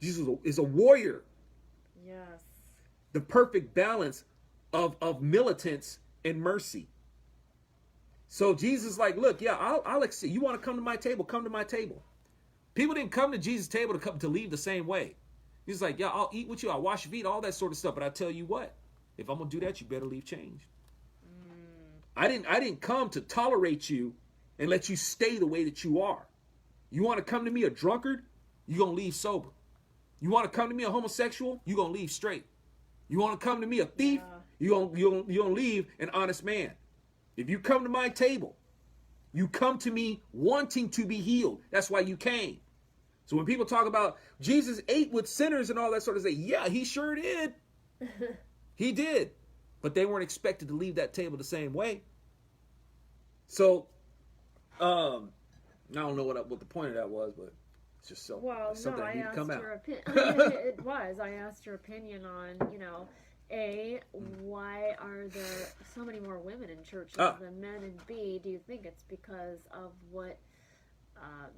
A: Jesus is a warrior.
B: Yes.
A: The perfect balance of militance and mercy. So Jesus is like, look, yeah, I'll accept. You want to come to my table? Come to my table. People didn't come to Jesus' table to leave the same way. He's like, yeah, I'll eat with you. I'll wash your feet, all that sort of stuff. But I tell you what, if I'm gonna do that, you better leave change. I didn't come to tolerate you and let you stay the way that you are. You want to come to me a drunkard? You're gonna leave sober. You want to come to me a homosexual? You're gonna leave straight. You want to come to me a thief? You're gonna leave an honest man. If you come to my table, you come to me wanting to be healed. That's why you came. So when people talk about Jesus ate with sinners and all that sort of thing, yeah, he sure did. He did. But they weren't expected to leave that table the same way. So, I don't know what the point of that was, but it's just something that needed to come out.
B: It was. I asked your opinion on, why are there so many more women in churches than men? And B, do you think it's because of what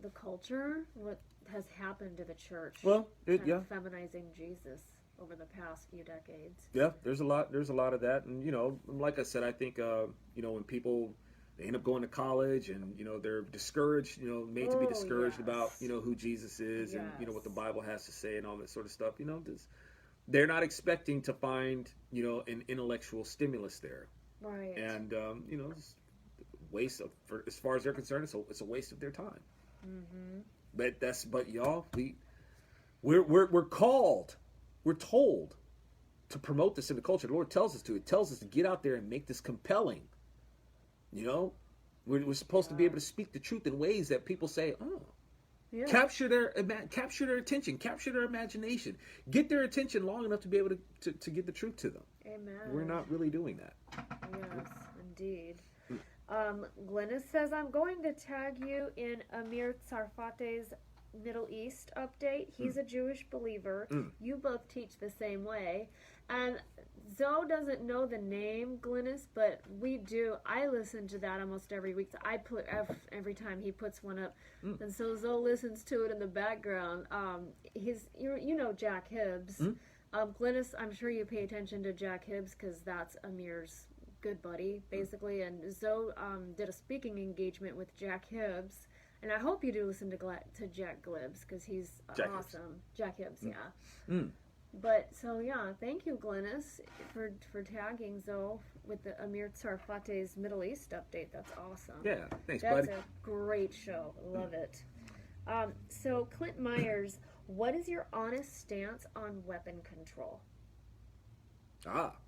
B: the culture, what has happened to the church?
A: Well,
B: feminizing Jesus over the past few decades.
A: Yeah, there's a lot of that, and like I said, I think when people they end up going to college and they're discouraged, made to be discouraged about who Jesus is and what the Bible has to say and all that sort of stuff. They're not expecting to find an intellectual stimulus there,
B: right?
A: And it's waste of, as far as they're concerned, it's a waste of their time. Mm-hmm. But y'all, we're called, we're told to promote this in the culture. The Lord tells us to. It tells us to get out there and make this compelling. We're supposed to be able to speak the truth in ways that people say, oh. Yeah. Capture their attention, capture their imagination, get their attention long enough to be able to get the truth to them.
B: Amen.
A: We're not really doing that.
B: Yes, indeed. Glennis says, I'm going to tag you in Amir Tsarfate's Middle East update. He's a Jewish believer. You both teach the same way. And Zoe doesn't know the name Glennis, but we do. I listen to that almost every week. So I put every time he puts one up, and so Zoe listens to it in the background. Jack Hibbs. Glennis, I'm sure you pay attention to Jack Hibbs because that's Amir's good buddy, basically. And Zoe did a speaking engagement with Jack Hibbs. And I hope you do listen to Jack Gibbs because he's awesome. Jack Hibbs, yeah. But so thank you, Glennis, for tagging Zoe with the Amir Tsarfate's Middle East update. That's awesome.
A: Yeah, thanks, buddy.
B: That's a great show. Love it. So Clint Myers, what is your honest stance on weapon control?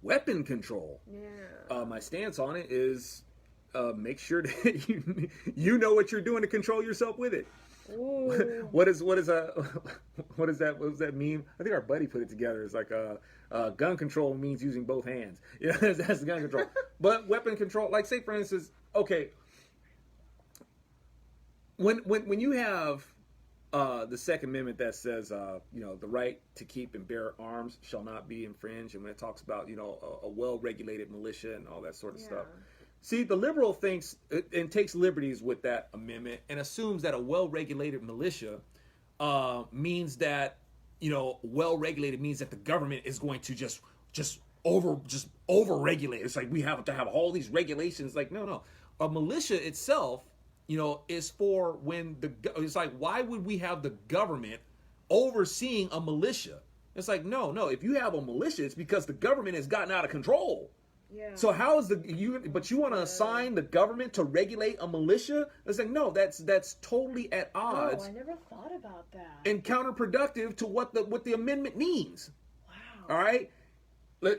A: Weapon control.
B: Yeah.
A: My stance on it is make sure that you know what you're doing to control yourself with it.
B: Ooh.
A: What does that mean? I think our buddy put it together. It's like gun control means using both hands. Yeah, that's the gun control. But weapon control, like say for instance, okay, when you have the Second Amendment that says the right to keep and bear arms shall not be infringed, and when it talks about a well-regulated militia and all that sort of stuff. See, the liberal thinks and takes liberties with that amendment and assumes that a well-regulated militia means that, well-regulated means that the government is going to just over-regulate. It's like we have to have all these regulations. Like, no. A militia itself, is for when it's like, why would we have the government overseeing a militia? It's like, no. If you have a militia, it's because the government has gotten out of control.
B: Yeah.
A: So how is but you want to assign the government to regulate a militia? It's like, no, that's totally at odds.
B: Oh, I never thought about that.
A: And counterproductive to what the amendment means.
B: Wow.
A: All right?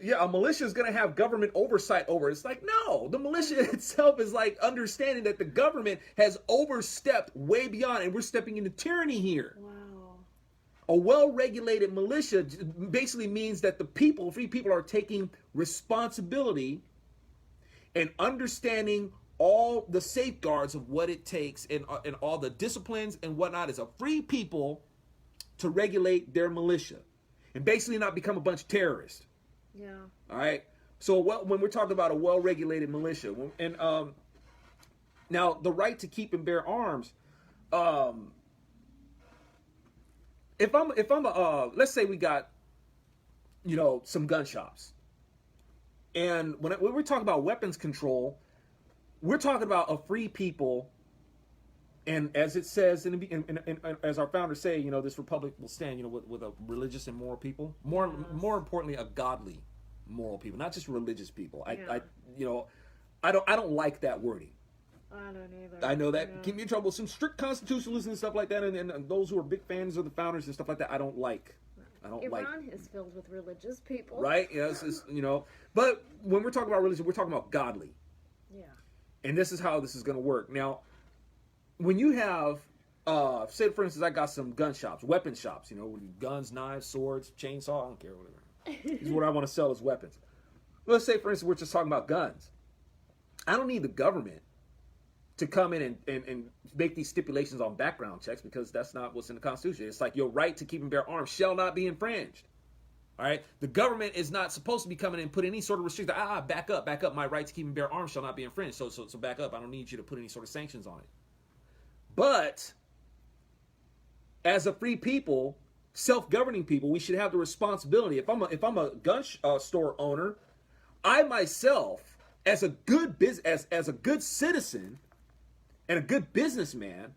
A: Yeah, a militia is going to have government oversight over it. It's like, no, the militia itself is like understanding that the government has overstepped way beyond, and we're stepping into tyranny here.
B: Wow.
A: A well-regulated militia basically means that free people are taking responsibility and understanding all the safeguards of what it takes and all the disciplines and whatnot as a free people to regulate their militia. and basically not become a bunch of terrorists.
B: Yeah.
A: All right. So when we're talking about a well-regulated militia, and now the right to keep and bear arms, if I'm let's say we got, some gun shops, and when we're talking about weapons control, we're talking about a free people. And as it says, as our founders say, this republic will stand, with a religious and moral people. More importantly, a godly, moral people, not just religious people. I don't like that wording.
B: I don't either.
A: I know that keep me in trouble. Some strict constitutionalists and stuff like that, and those who are big fans of the founders and stuff like that, I don't like.
B: Iran is filled with religious people,
A: right? Yes, But when we're talking about religion, we're talking about godly.
B: Yeah. And
A: this is how this is going to work now. When you have, say for instance, I got some gun shops, weapon shops, with guns, knives, swords, chainsaw, I don't care, whatever. This is what I want to sell as weapons. Let's say, for instance, we're just talking about guns. I don't need the government to come in and make these stipulations on background checks, because that's not what's in the Constitution. It's like your right to keep and bear arms shall not be infringed. All right? The government is not supposed to be coming in and put any sort of restriction. Back up. My right to keep and bear arms shall not be infringed. So back up. I don't need you to put any sort of sanctions on it. But as a free people, self-governing people, we should have the responsibility. If I'm a gun store owner, I myself, as a good as a good citizen and a good businessman,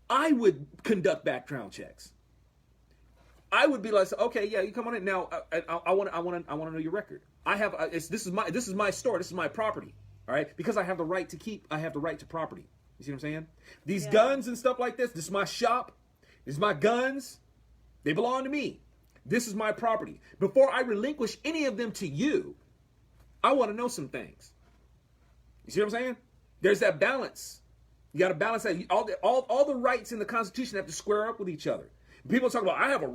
A: I would conduct background checks. I would be like, okay, yeah, you come on in now. I want to know your record. This is my store. This is my property. All right, because I have the right to keep. I have the right to property. You see what I'm saying? These guns and stuff like this. This is my shop. This is my guns. They belong to me. This is my property. Before I relinquish any of them to you, I want to know some things. You see what I'm saying? There's that balance. You got to balance that. All the rights in the Constitution have to square up with each other. People talk about, I have a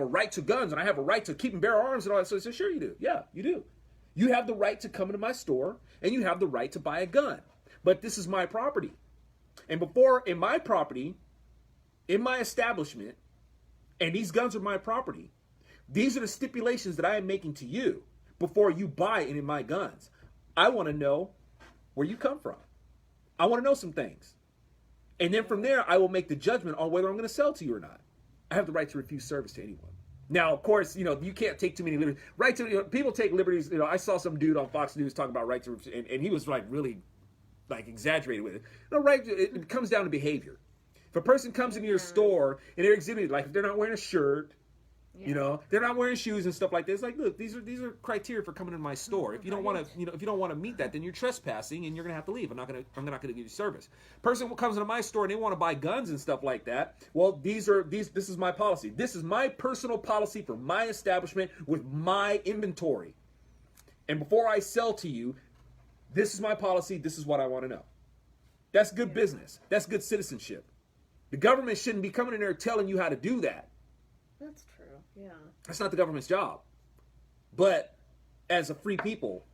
A: right to guns, and I have a right to keep and bear arms and all that. So I say, sure you do. Yeah, you do. You have the right to come into my store, and you have the right to buy a gun. But this is my property. And before, in my property, in my establishment, and these guns are my property, these are the stipulations that I am making to you before you buy any of my guns. I want to know where you come from. I want to know some things. And then from there, I will make the judgment on whether I'm going to sell to you or not. I have the right to refuse service to anyone. Now, of course, you can't take too many liberties. Right to, people take liberties. I saw some dude on Fox News talking about right to, and he was really exaggerated with it. No, right, it comes down to behavior. If a person comes into your store and they're exhibiting, like if they're not wearing a shirt, they're not wearing shoes and stuff like this. Like, look, these are criteria for coming into my store. If you don't want to, if you don't want to meet that, then you're trespassing and you're gonna have to leave. I'm not gonna give you service. Person who comes into my store and they want to buy guns and stuff like that. Well, this is my policy. This is my personal policy for my establishment with my inventory. And before I sell to you, this is my policy. This is what I want to know. That's good business. That's good citizenship. The government shouldn't be coming in there telling you how to do that.
B: That's true. Yeah.
A: That's not the government's job. But as a free people,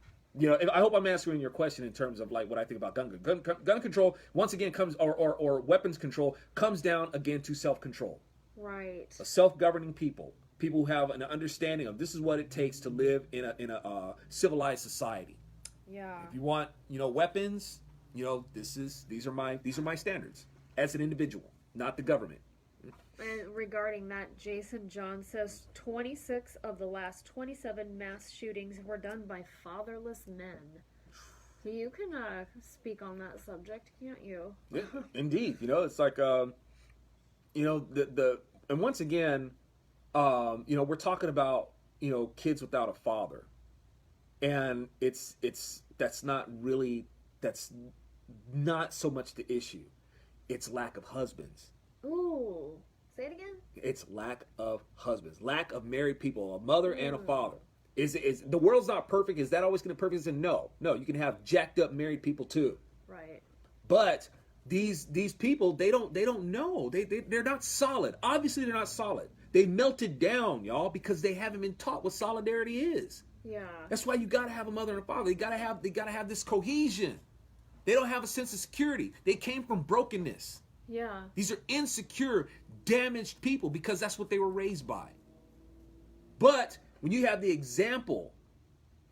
A: I hope I'm answering your question in terms of what I think about gun control. Once again, comes or weapons control comes down again to self-control.
B: Right. A
A: self-governing people who have an understanding of this is what it takes to live in a civilized society.
B: Yeah.
A: If you want, weapons, these are my standards as an individual, not the government.
B: And regarding that, Jason John says 26 of the last 27 mass shootings were done by fatherless men. So you can speak on that subject, can't you?
A: Yeah, indeed. It's like, and once again, we're talking about, kids without a father. And that's not so much the issue. It's lack of husbands.
B: Ooh. Say it again.
A: It's lack of husbands, lack of married people, a mother and a father. Is the world's not perfect? Is that always going to be perfect? No. You can have jacked up married people too.
B: Right.
A: But these people, they don't know. They're not solid. Obviously, they're not solid. They melted down, y'all, because they haven't been taught what solidarity is.
B: Yeah.
A: That's why you got to have a mother and a father. They got to have this cohesion. They don't have a sense of security. They came from brokenness.
B: Yeah.
A: These are insecure, damaged people because that's what they were raised by. But when you have the example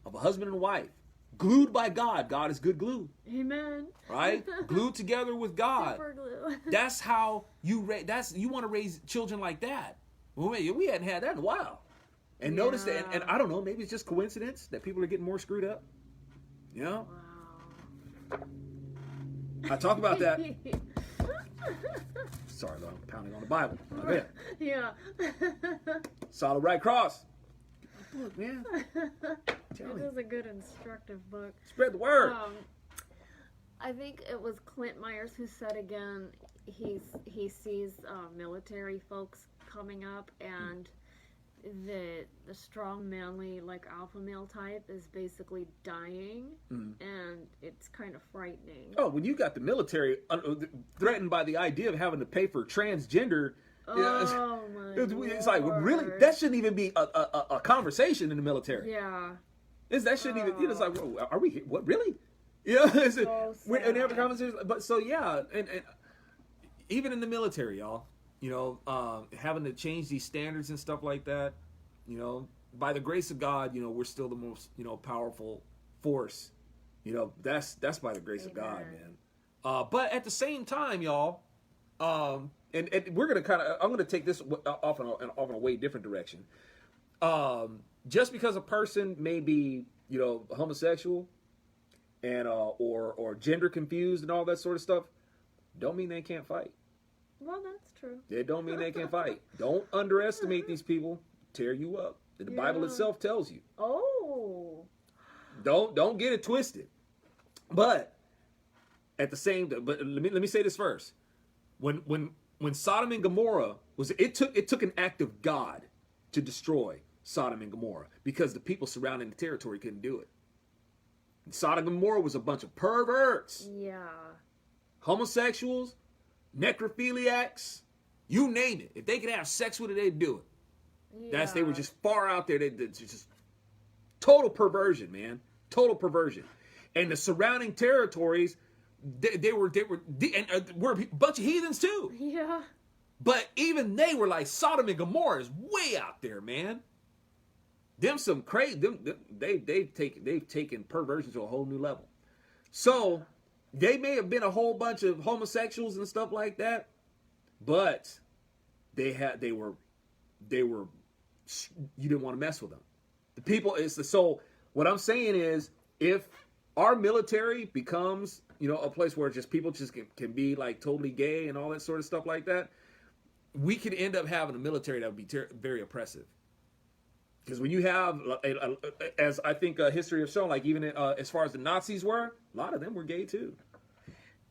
A: of a husband and wife glued by God, God is good glue.
B: Amen.
A: Right? Glued together with God.
B: Super glue.
A: That's how you you want to raise children like that. Well, we hadn't had that in a while. And notice that, and I don't know, maybe it's just coincidence that people are getting more screwed up. You know?
B: Wow.
A: I talk about that. Sorry, though, I'm pounding on the Bible. Okay.
B: Yeah.
A: Solid right cross. Look, man.
B: It is a good instructive book.
A: Spread the word.
B: I think it was Clint Myers who said again, he sees military folks coming up, and the strong, manly, like alpha male type is basically dying, and it's kind of frightening.
A: Oh, when you got the military threatened by the idea of having to pay for transgender, it's like, really, that shouldn't even be a conversation in the military.
B: Yeah.
A: That shouldn't even. It's like, are we? What, really? Yeah. We're in every conversation. But so yeah, and even in the military, y'all, you know, having to change these standards and stuff like that, you know, by the grace of God, you know, we're still the most, you know, powerful force. You know, that's by the grace of God, man. But at the same time, y'all, and we're gonna I'm gonna take this off in a way different direction. Just because a person may be, you know, homosexual and or gender confused and all that sort of stuff, don't mean they can't fight.
B: Well, that's true.
A: It don't mean they can fight. Don't underestimate these people. Tear you up. The Bible itself tells you.
B: Oh.
A: Don't get it twisted. But at the same time, but let me say this first. When Sodom and Gomorrah it took an act of God to destroy Sodom and Gomorrah, because the people surrounding the territory couldn't do it. And Sodom and Gomorrah was a bunch of perverts.
B: Yeah.
A: Homosexuals, necrophiliacs, you name it. If they could have sex with it, they'd do it.
B: Yeah.
A: They were just far out there. They just total perversion, man. Total perversion. And the surrounding territories, they were a bunch of heathens too.
B: Yeah.
A: But even they were like, Sodom and Gomorrah is way out there, man. Them some crazy. They've taken perversion to a whole new level. So they may have been a whole bunch of homosexuals and stuff like that, but they were you didn't want to mess with them. The people so what I'm saying is, if our military becomes, you know, a place where just people just can be like totally gay and all that sort of stuff like that, we could end up having a military that would be very oppressive. Because when you have, as I think history has shown, like even as far as the Nazis were, a lot of them were gay too.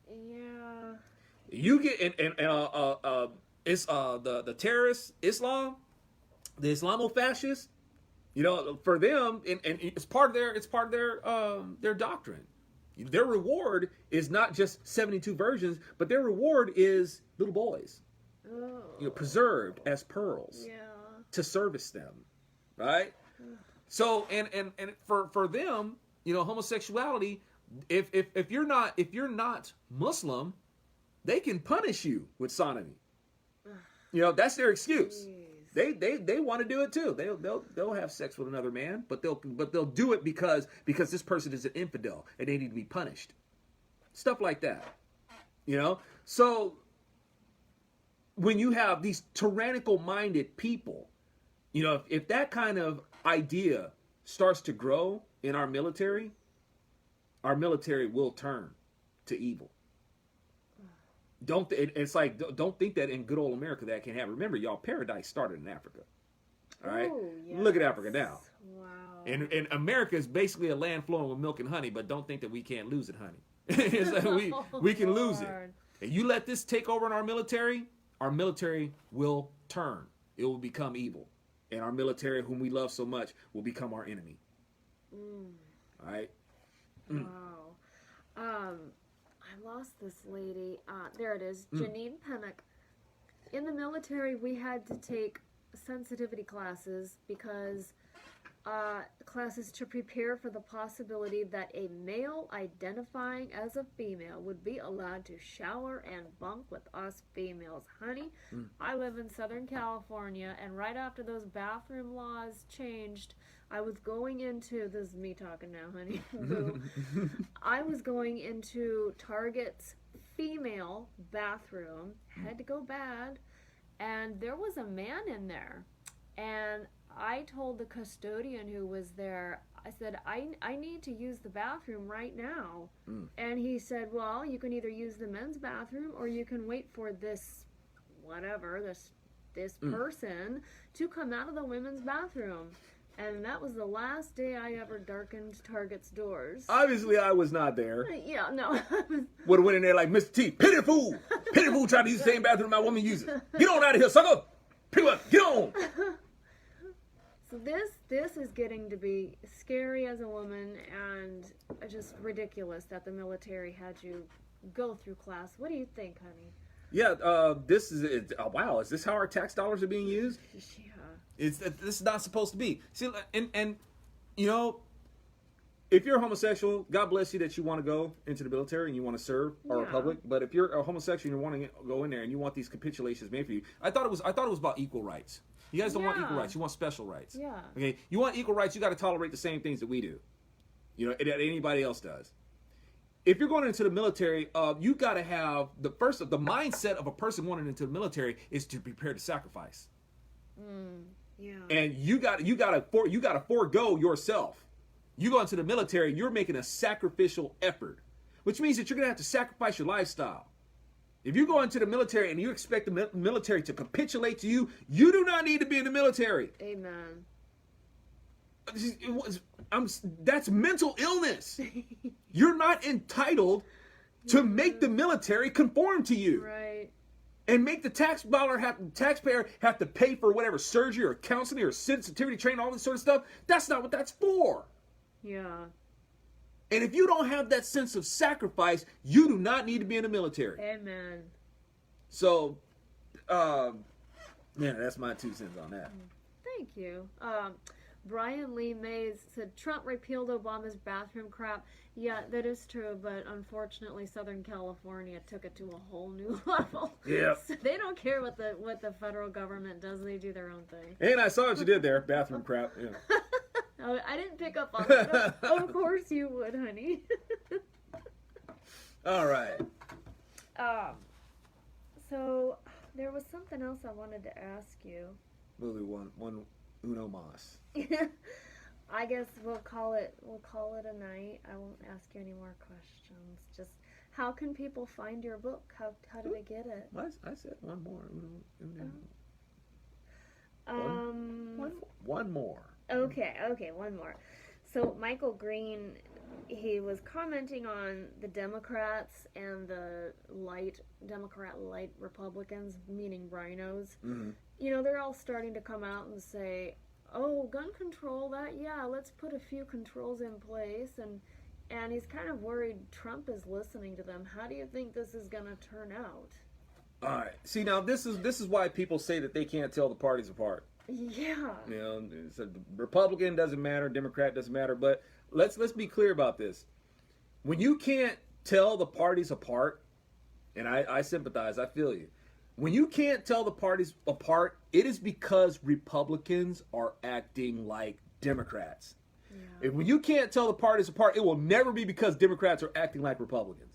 B: Yeah.
A: You get it's the terrorists, Islam, the Islamofascists. You know, for them, and it's part of their doctrine. Their reward is not just 72 virgins, but their reward is little boys.
B: Oh.
A: You know, preserved as pearls.
B: Yeah.
A: To service them. Right? So and for them, you know, homosexuality, if you're not Muslim, they can punish you with sodomy. You know, that's their excuse. Jeez. They want to do it too. They'll have sex with another man, but they'll do it because this person is an infidel and they need to be punished. Stuff like that. You know? So when you have these tyrannical minded people, you know, if that kind of idea starts to grow in our military will turn to evil. Don't think that in good old America that can happen. Remember, y'all, paradise started in Africa. All right?
B: Ooh, yes.
A: Look at Africa now.
B: Wow.
A: And America is basically a land flowing with milk and honey, but don't think that we can't lose it, honey. It's like we can lose it. And you let this take over in our military will turn. It will become evil. And our military, whom we love so much, will become our enemy. All right?
B: Wow. I lost this lady. There it is. Janine Pennock. In the military, we had to take sensitivity classes because classes to prepare for the possibility that a male identifying as a female would be allowed to shower and bunk with us females. Honey, I live in Southern California, and right after those bathroom laws changed, I was going into, this is me talking now, honey, boo. I was going into Target's female bathroom, had to go bad, and there was a man in there, and I told the custodian who was there, I said, I need to use the bathroom right now. And he said, well, you can either use the men's bathroom or you can wait for this, whatever, this person to come out of the women's bathroom. And that was the last day I ever darkened Target's doors.
A: Obviously, I was not there.
B: Yeah, no.
A: Would have went in there like, Mr. T, pity fool! Pity fool tried to use the same bathroom my woman uses. Get on out of here, sucker! Pick up, get on!
B: So this is getting to be scary as a woman and just ridiculous that the military had you go through class. What do you think, honey?
A: Yeah, this is it. Wow, is this how our tax dollars are being used?
B: Yeah.
A: This is not supposed to be. See, and you know, if you're a homosexual, God bless you that you want to go into the military and you want to serve our republic. But if you're a homosexual and you want to go in there and you want these capitulations made for you, I thought it was about equal rights. You guys don't want equal rights. You want special rights.
B: Yeah.
A: Okay. You want equal rights. You got to tolerate the same things that we do. You know, that anybody else does. If you're going into the military, you got to have the mindset of a person going into the military is to prepare to sacrifice.
B: Yeah.
A: And you got to forego yourself. You go into the military, you're making a sacrificial effort, which means that you're going to have to sacrifice your lifestyle. If you go into the military and you expect the military to capitulate to you, you do not need to be in the military.
B: Amen.
A: That's mental illness. You're not entitled to make the military conform to you.
B: Right.
A: And make the taxpayer have to pay for whatever surgery or counseling or sensitivity training, all this sort of stuff. That's not what that's for.
B: Yeah.
A: And if you don't have that sense of sacrifice, you do not need to be in the military.
B: Amen.
A: So, yeah, that's my 2 cents on that.
B: Thank you. Brian Lee Mays said, Trump repealed Obama's bathroom crap. Yeah, that is true, but unfortunately Southern California took it to a whole new level.
A: Yeah.
B: So they don't care what the federal government does. They do their own thing.
A: And I saw what you did there. Bathroom crap. Yeah.
B: Oh, I didn't pick up on that. Of course you would, honey.
A: All right.
B: So there was something else I wanted to ask you.
A: Movie one uno mas.
B: I guess we'll call it a night. I won't ask you any more questions. Just how can people find your book? How do they get it?
A: I said one more. One more.
B: Okay, one more. So Michael Green, he was commenting on the Democrats and the Democrat light Republicans, meaning rhinos.
A: Mm-hmm.
B: You know, they're all starting to come out and say, oh, gun control, let's put a few controls in place, and he's kind of worried Trump is listening to them. How do you think this is going to turn out?
A: All right. See, now this is why people say that they can't tell the parties apart.
B: Yeah.
A: You know, so Republican doesn't matter, Democrat doesn't matter, but let's be clear about this. When you can't tell the parties apart, and I sympathize, I feel you. When you can't tell the parties apart, it is because Republicans are acting like Democrats. Yeah. When you can't tell the parties apart, it will never be because Democrats are acting like Republicans.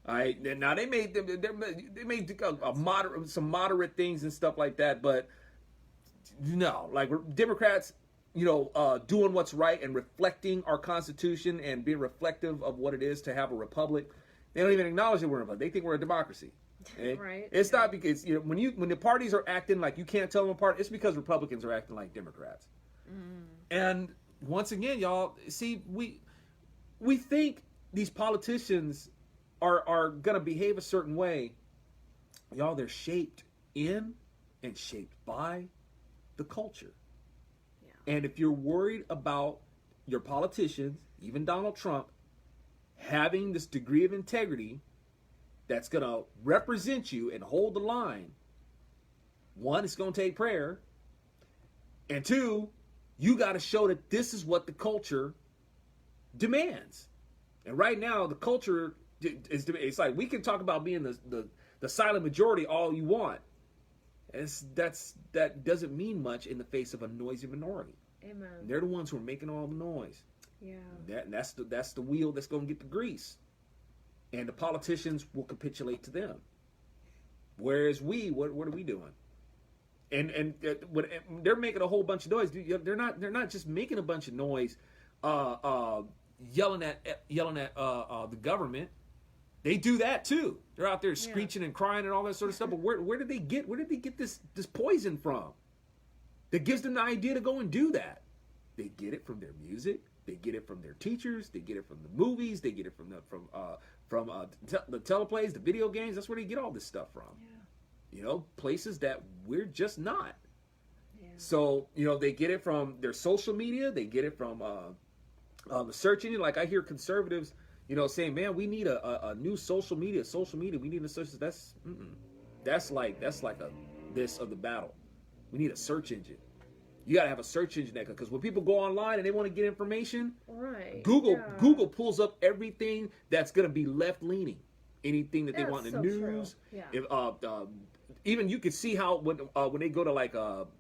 A: All right. Now they made some moderate things and stuff like that, but no, like Democrats, doing what's right and reflecting our Constitution and being reflective of what it is to have a republic. They don't even acknowledge that we're a republic. They think we're a democracy. Okay?
B: Right.
A: It's not because when the parties are acting like you can't tell them apart, it's because Republicans are acting like Democrats. And once again, y'all, see, we think these politicians are gonna behave a certain way. Y'all, they're shaped in and shaped by the culture. Yeah. And if you're worried about your politicians, even Donald Trump, having this degree of integrity that's going to represent you and hold the line, one, it's going to take prayer, and two, You got to show that this is what the culture demands. And right now, the culture is, it's like, we can talk about being the silent majority all you want. That doesn't mean much in the face of a noisy minority.
B: Amen.
A: They're the ones who are making all the noise.
B: Yeah.
A: That's the wheel that's going to get the grease. And the politicians will capitulate to them. Whereas what are we doing? And when they're making a whole bunch of noise, they're not just making a bunch of noise, yelling at the government. They do that too. They're out there screeching and crying and all that sort of stuff. But where did they get this poison from that gives them the idea to go and do that? They get it from their music. They get it from their teachers. They get it from the movies. They get it from the teleplays, the video games. That's where they get all this stuff from. Yeah. You know, places that we're just not. Yeah. So, you know, they get it from their social media. They get it from the search engine. Like, I hear conservatives, you know, saying, "Man, we need a new social media. We need a search." That's like this of the battle. We need a search engine. You got to have a search engine because when people go online and they want to get information,
B: right?
A: Google pulls up everything that's going to be left leaning, anything that they want in the news.
B: Yeah.
A: If, even you can see how when they go to like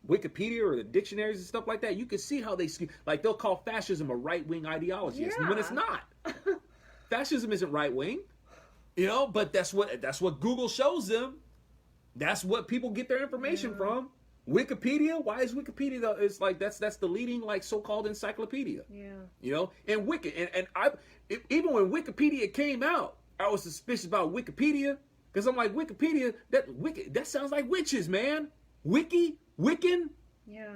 A: Wikipedia or the dictionaries and stuff like that, you can see how they'll call fascism a right wing ideology when it's not. Fascism isn't right wing, you know. But that's what Google shows them. That's what people get their information from. Wikipedia, why is Wikipedia it's like that's the leading like so-called encyclopedia. Yeah. You know, and even when Wikipedia came out, I was suspicious about Wikipedia because I'm like, Wikipedia, that sounds like witches, man. Wiccan?
B: Yeah.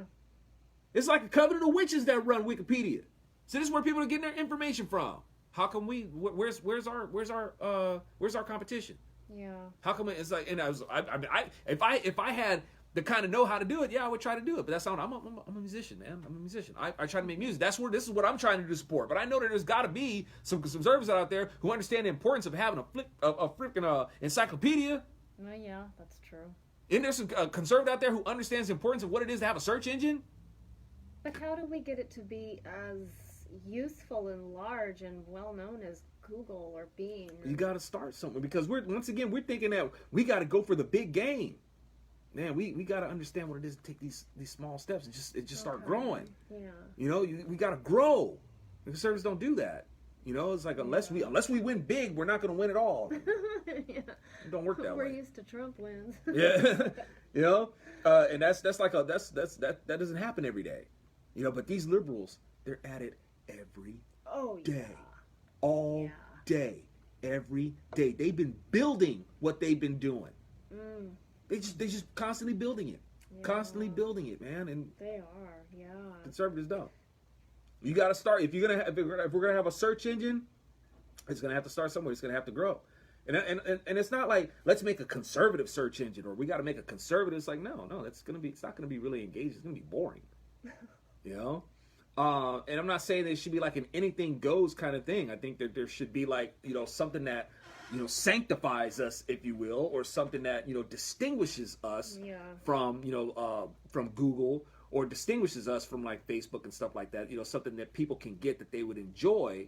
A: It's like a covenant of witches that run Wikipedia. So this is where people are getting their information from. How come where's our competition? Yeah. How come it's like, and if I had the kind of know how to do it, I would try to do it. But that's not. I'm a musician, man. I'm a musician. I try to make music. This is what I'm trying to do support. But I know that there's got to be some conservatives out there who understand the importance of having a freaking encyclopedia.
B: Well, yeah, that's true.
A: Isn't there some conservative out there who understands the importance of what it is to have a search engine?
B: But how do we get it to be as useful and large and well known as Google or Bing?
A: You got to start somewhere because we're thinking that we got to go for the big game. Man, we got to understand what it is to take these small steps and just start growing. Yeah. You know, we got to grow. The conservatives don't do that. You know, it's like unless we win big, we're not going to win at all. It don't work that way.
B: We're used to Trump wins.
A: Yeah. You know, and that doesn't happen every day. You know, but these liberals, they're at it every day. All day. Every day. They've been building what they've been doing. Mm. They just constantly building it. Yeah. Constantly building it, man. And
B: they are, yeah.
A: Conservatives don't. You got to start if we're gonna have a search engine, it's gonna have to start somewhere. It's gonna have to grow. And it's not like let's make a conservative search engine or we got to make a conservative. It's like no, it's not gonna be really engaged. It's gonna be boring. You know. And I'm not saying it should be like an anything goes kind of thing. I think that there should be like, you know, something that, you know, sanctifies us, if you will, or something that, you know, distinguishes us from, you know, from Google or distinguishes us from like Facebook and stuff like that. You know, something that people can get that they would enjoy.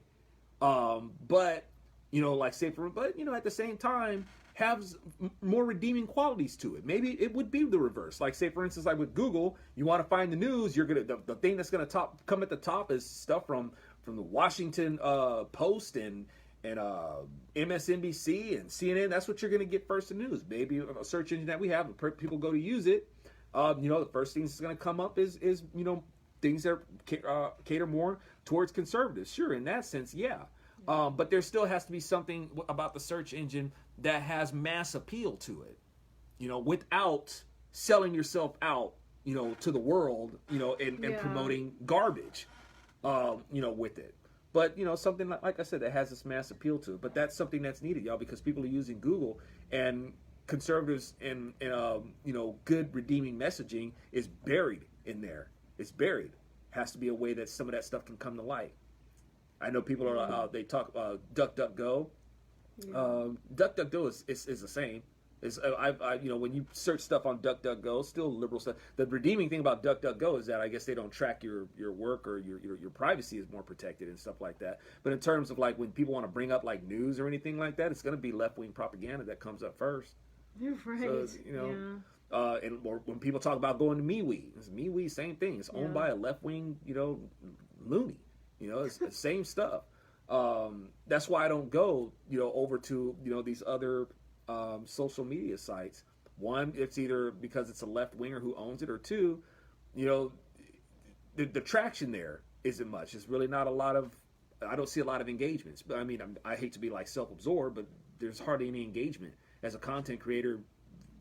A: But, you know, like but, you know, at the same time, has more redeeming qualities to it. Maybe it would be the reverse. Like, say, for instance, like with Google, you want to find the news, you're gonna the thing that's gonna come at the top is stuff from the Washington Post and MSNBC and CNN. That's what you're gonna get first in news. Maybe a search engine that we have, people go to use it. You know, the first thing that's gonna come up is you know, things that cater more towards conservatives. Sure, in that sense, yeah. But there still has to be something about the search engine that has mass appeal to it, you know, without selling yourself out, you know, to the world, you know, and promoting garbage, you know, with it. But, you know, something like I said, that has this mass appeal to it. But that's something that's needed, y'all, because people are using Google and conservatives and you know, good redeeming messaging is buried in there. It's buried. Has to be a way that some of that stuff can come to light. I know people are they talk DuckDuckGo. DuckDuckGo is the same. It's, you know, when you search stuff on DuckDuckGo, still liberal stuff. The redeeming thing about DuckDuckGo is that I guess they don't track your work, or your privacy is more protected and stuff like that. But in terms of like when people want to bring up like news or anything like that, it's going to be left-wing propaganda that comes up first.
B: Right.
A: So, you know, and or when people talk about going to MeWe, it's MeWe, same thing. It's owned by a left-wing, you know, loony. You know, it's the same stuff. That's why I don't go, you know, over to, you know, these other social media sites. One, it's either because it's a left winger who owns it, or two, you know, the traction there isn't much. It's really not a lot of. I don't see a lot of engagements. But I mean, I hate to be like self-absorbed, but there's hardly any engagement as a content creator.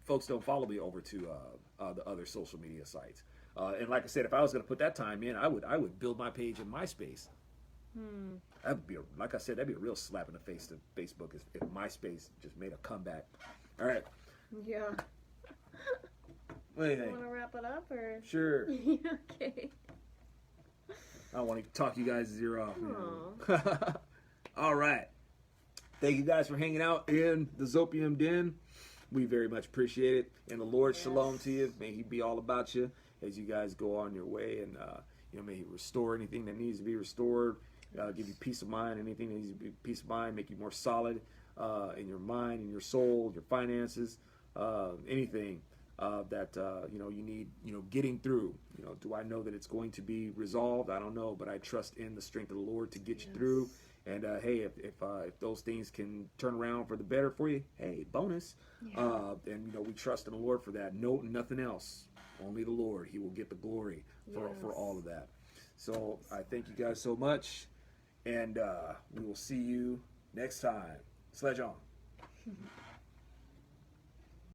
A: Folks don't follow me over to the other social media sites. And like I said, if I was going to put that time in, I would build my page in MySpace. That would be like I said, that'd be a real slap in the face to Facebook if MySpace just made a comeback. All right.
B: Yeah.
A: What do you think?
B: Want to wrap it up or?
A: Sure.
B: Okay.
A: I don't want to talk you guys' ear off. All right. Thank you guys for hanging out in the ZOpium Den. We very much appreciate it. And the Lord shalom to you. May He be all about you as you guys go on your way, and you know, may He restore anything that needs to be restored. Give you peace of mind, anything that needs to be peace of mind, make you more solid in your mind, in your soul, your finances, anything that you know, you need, you know, getting through. You know, do I know that it's going to be resolved? I don't know, but I trust in the strength of the Lord to get you through. And hey, if those things can turn around for the better for you, hey, bonus. And you know, we trust in the Lord for that. No, nothing else. Only the Lord. He will get the glory for all of that. So I thank you guys so much. And we will see you next time. Sledge on.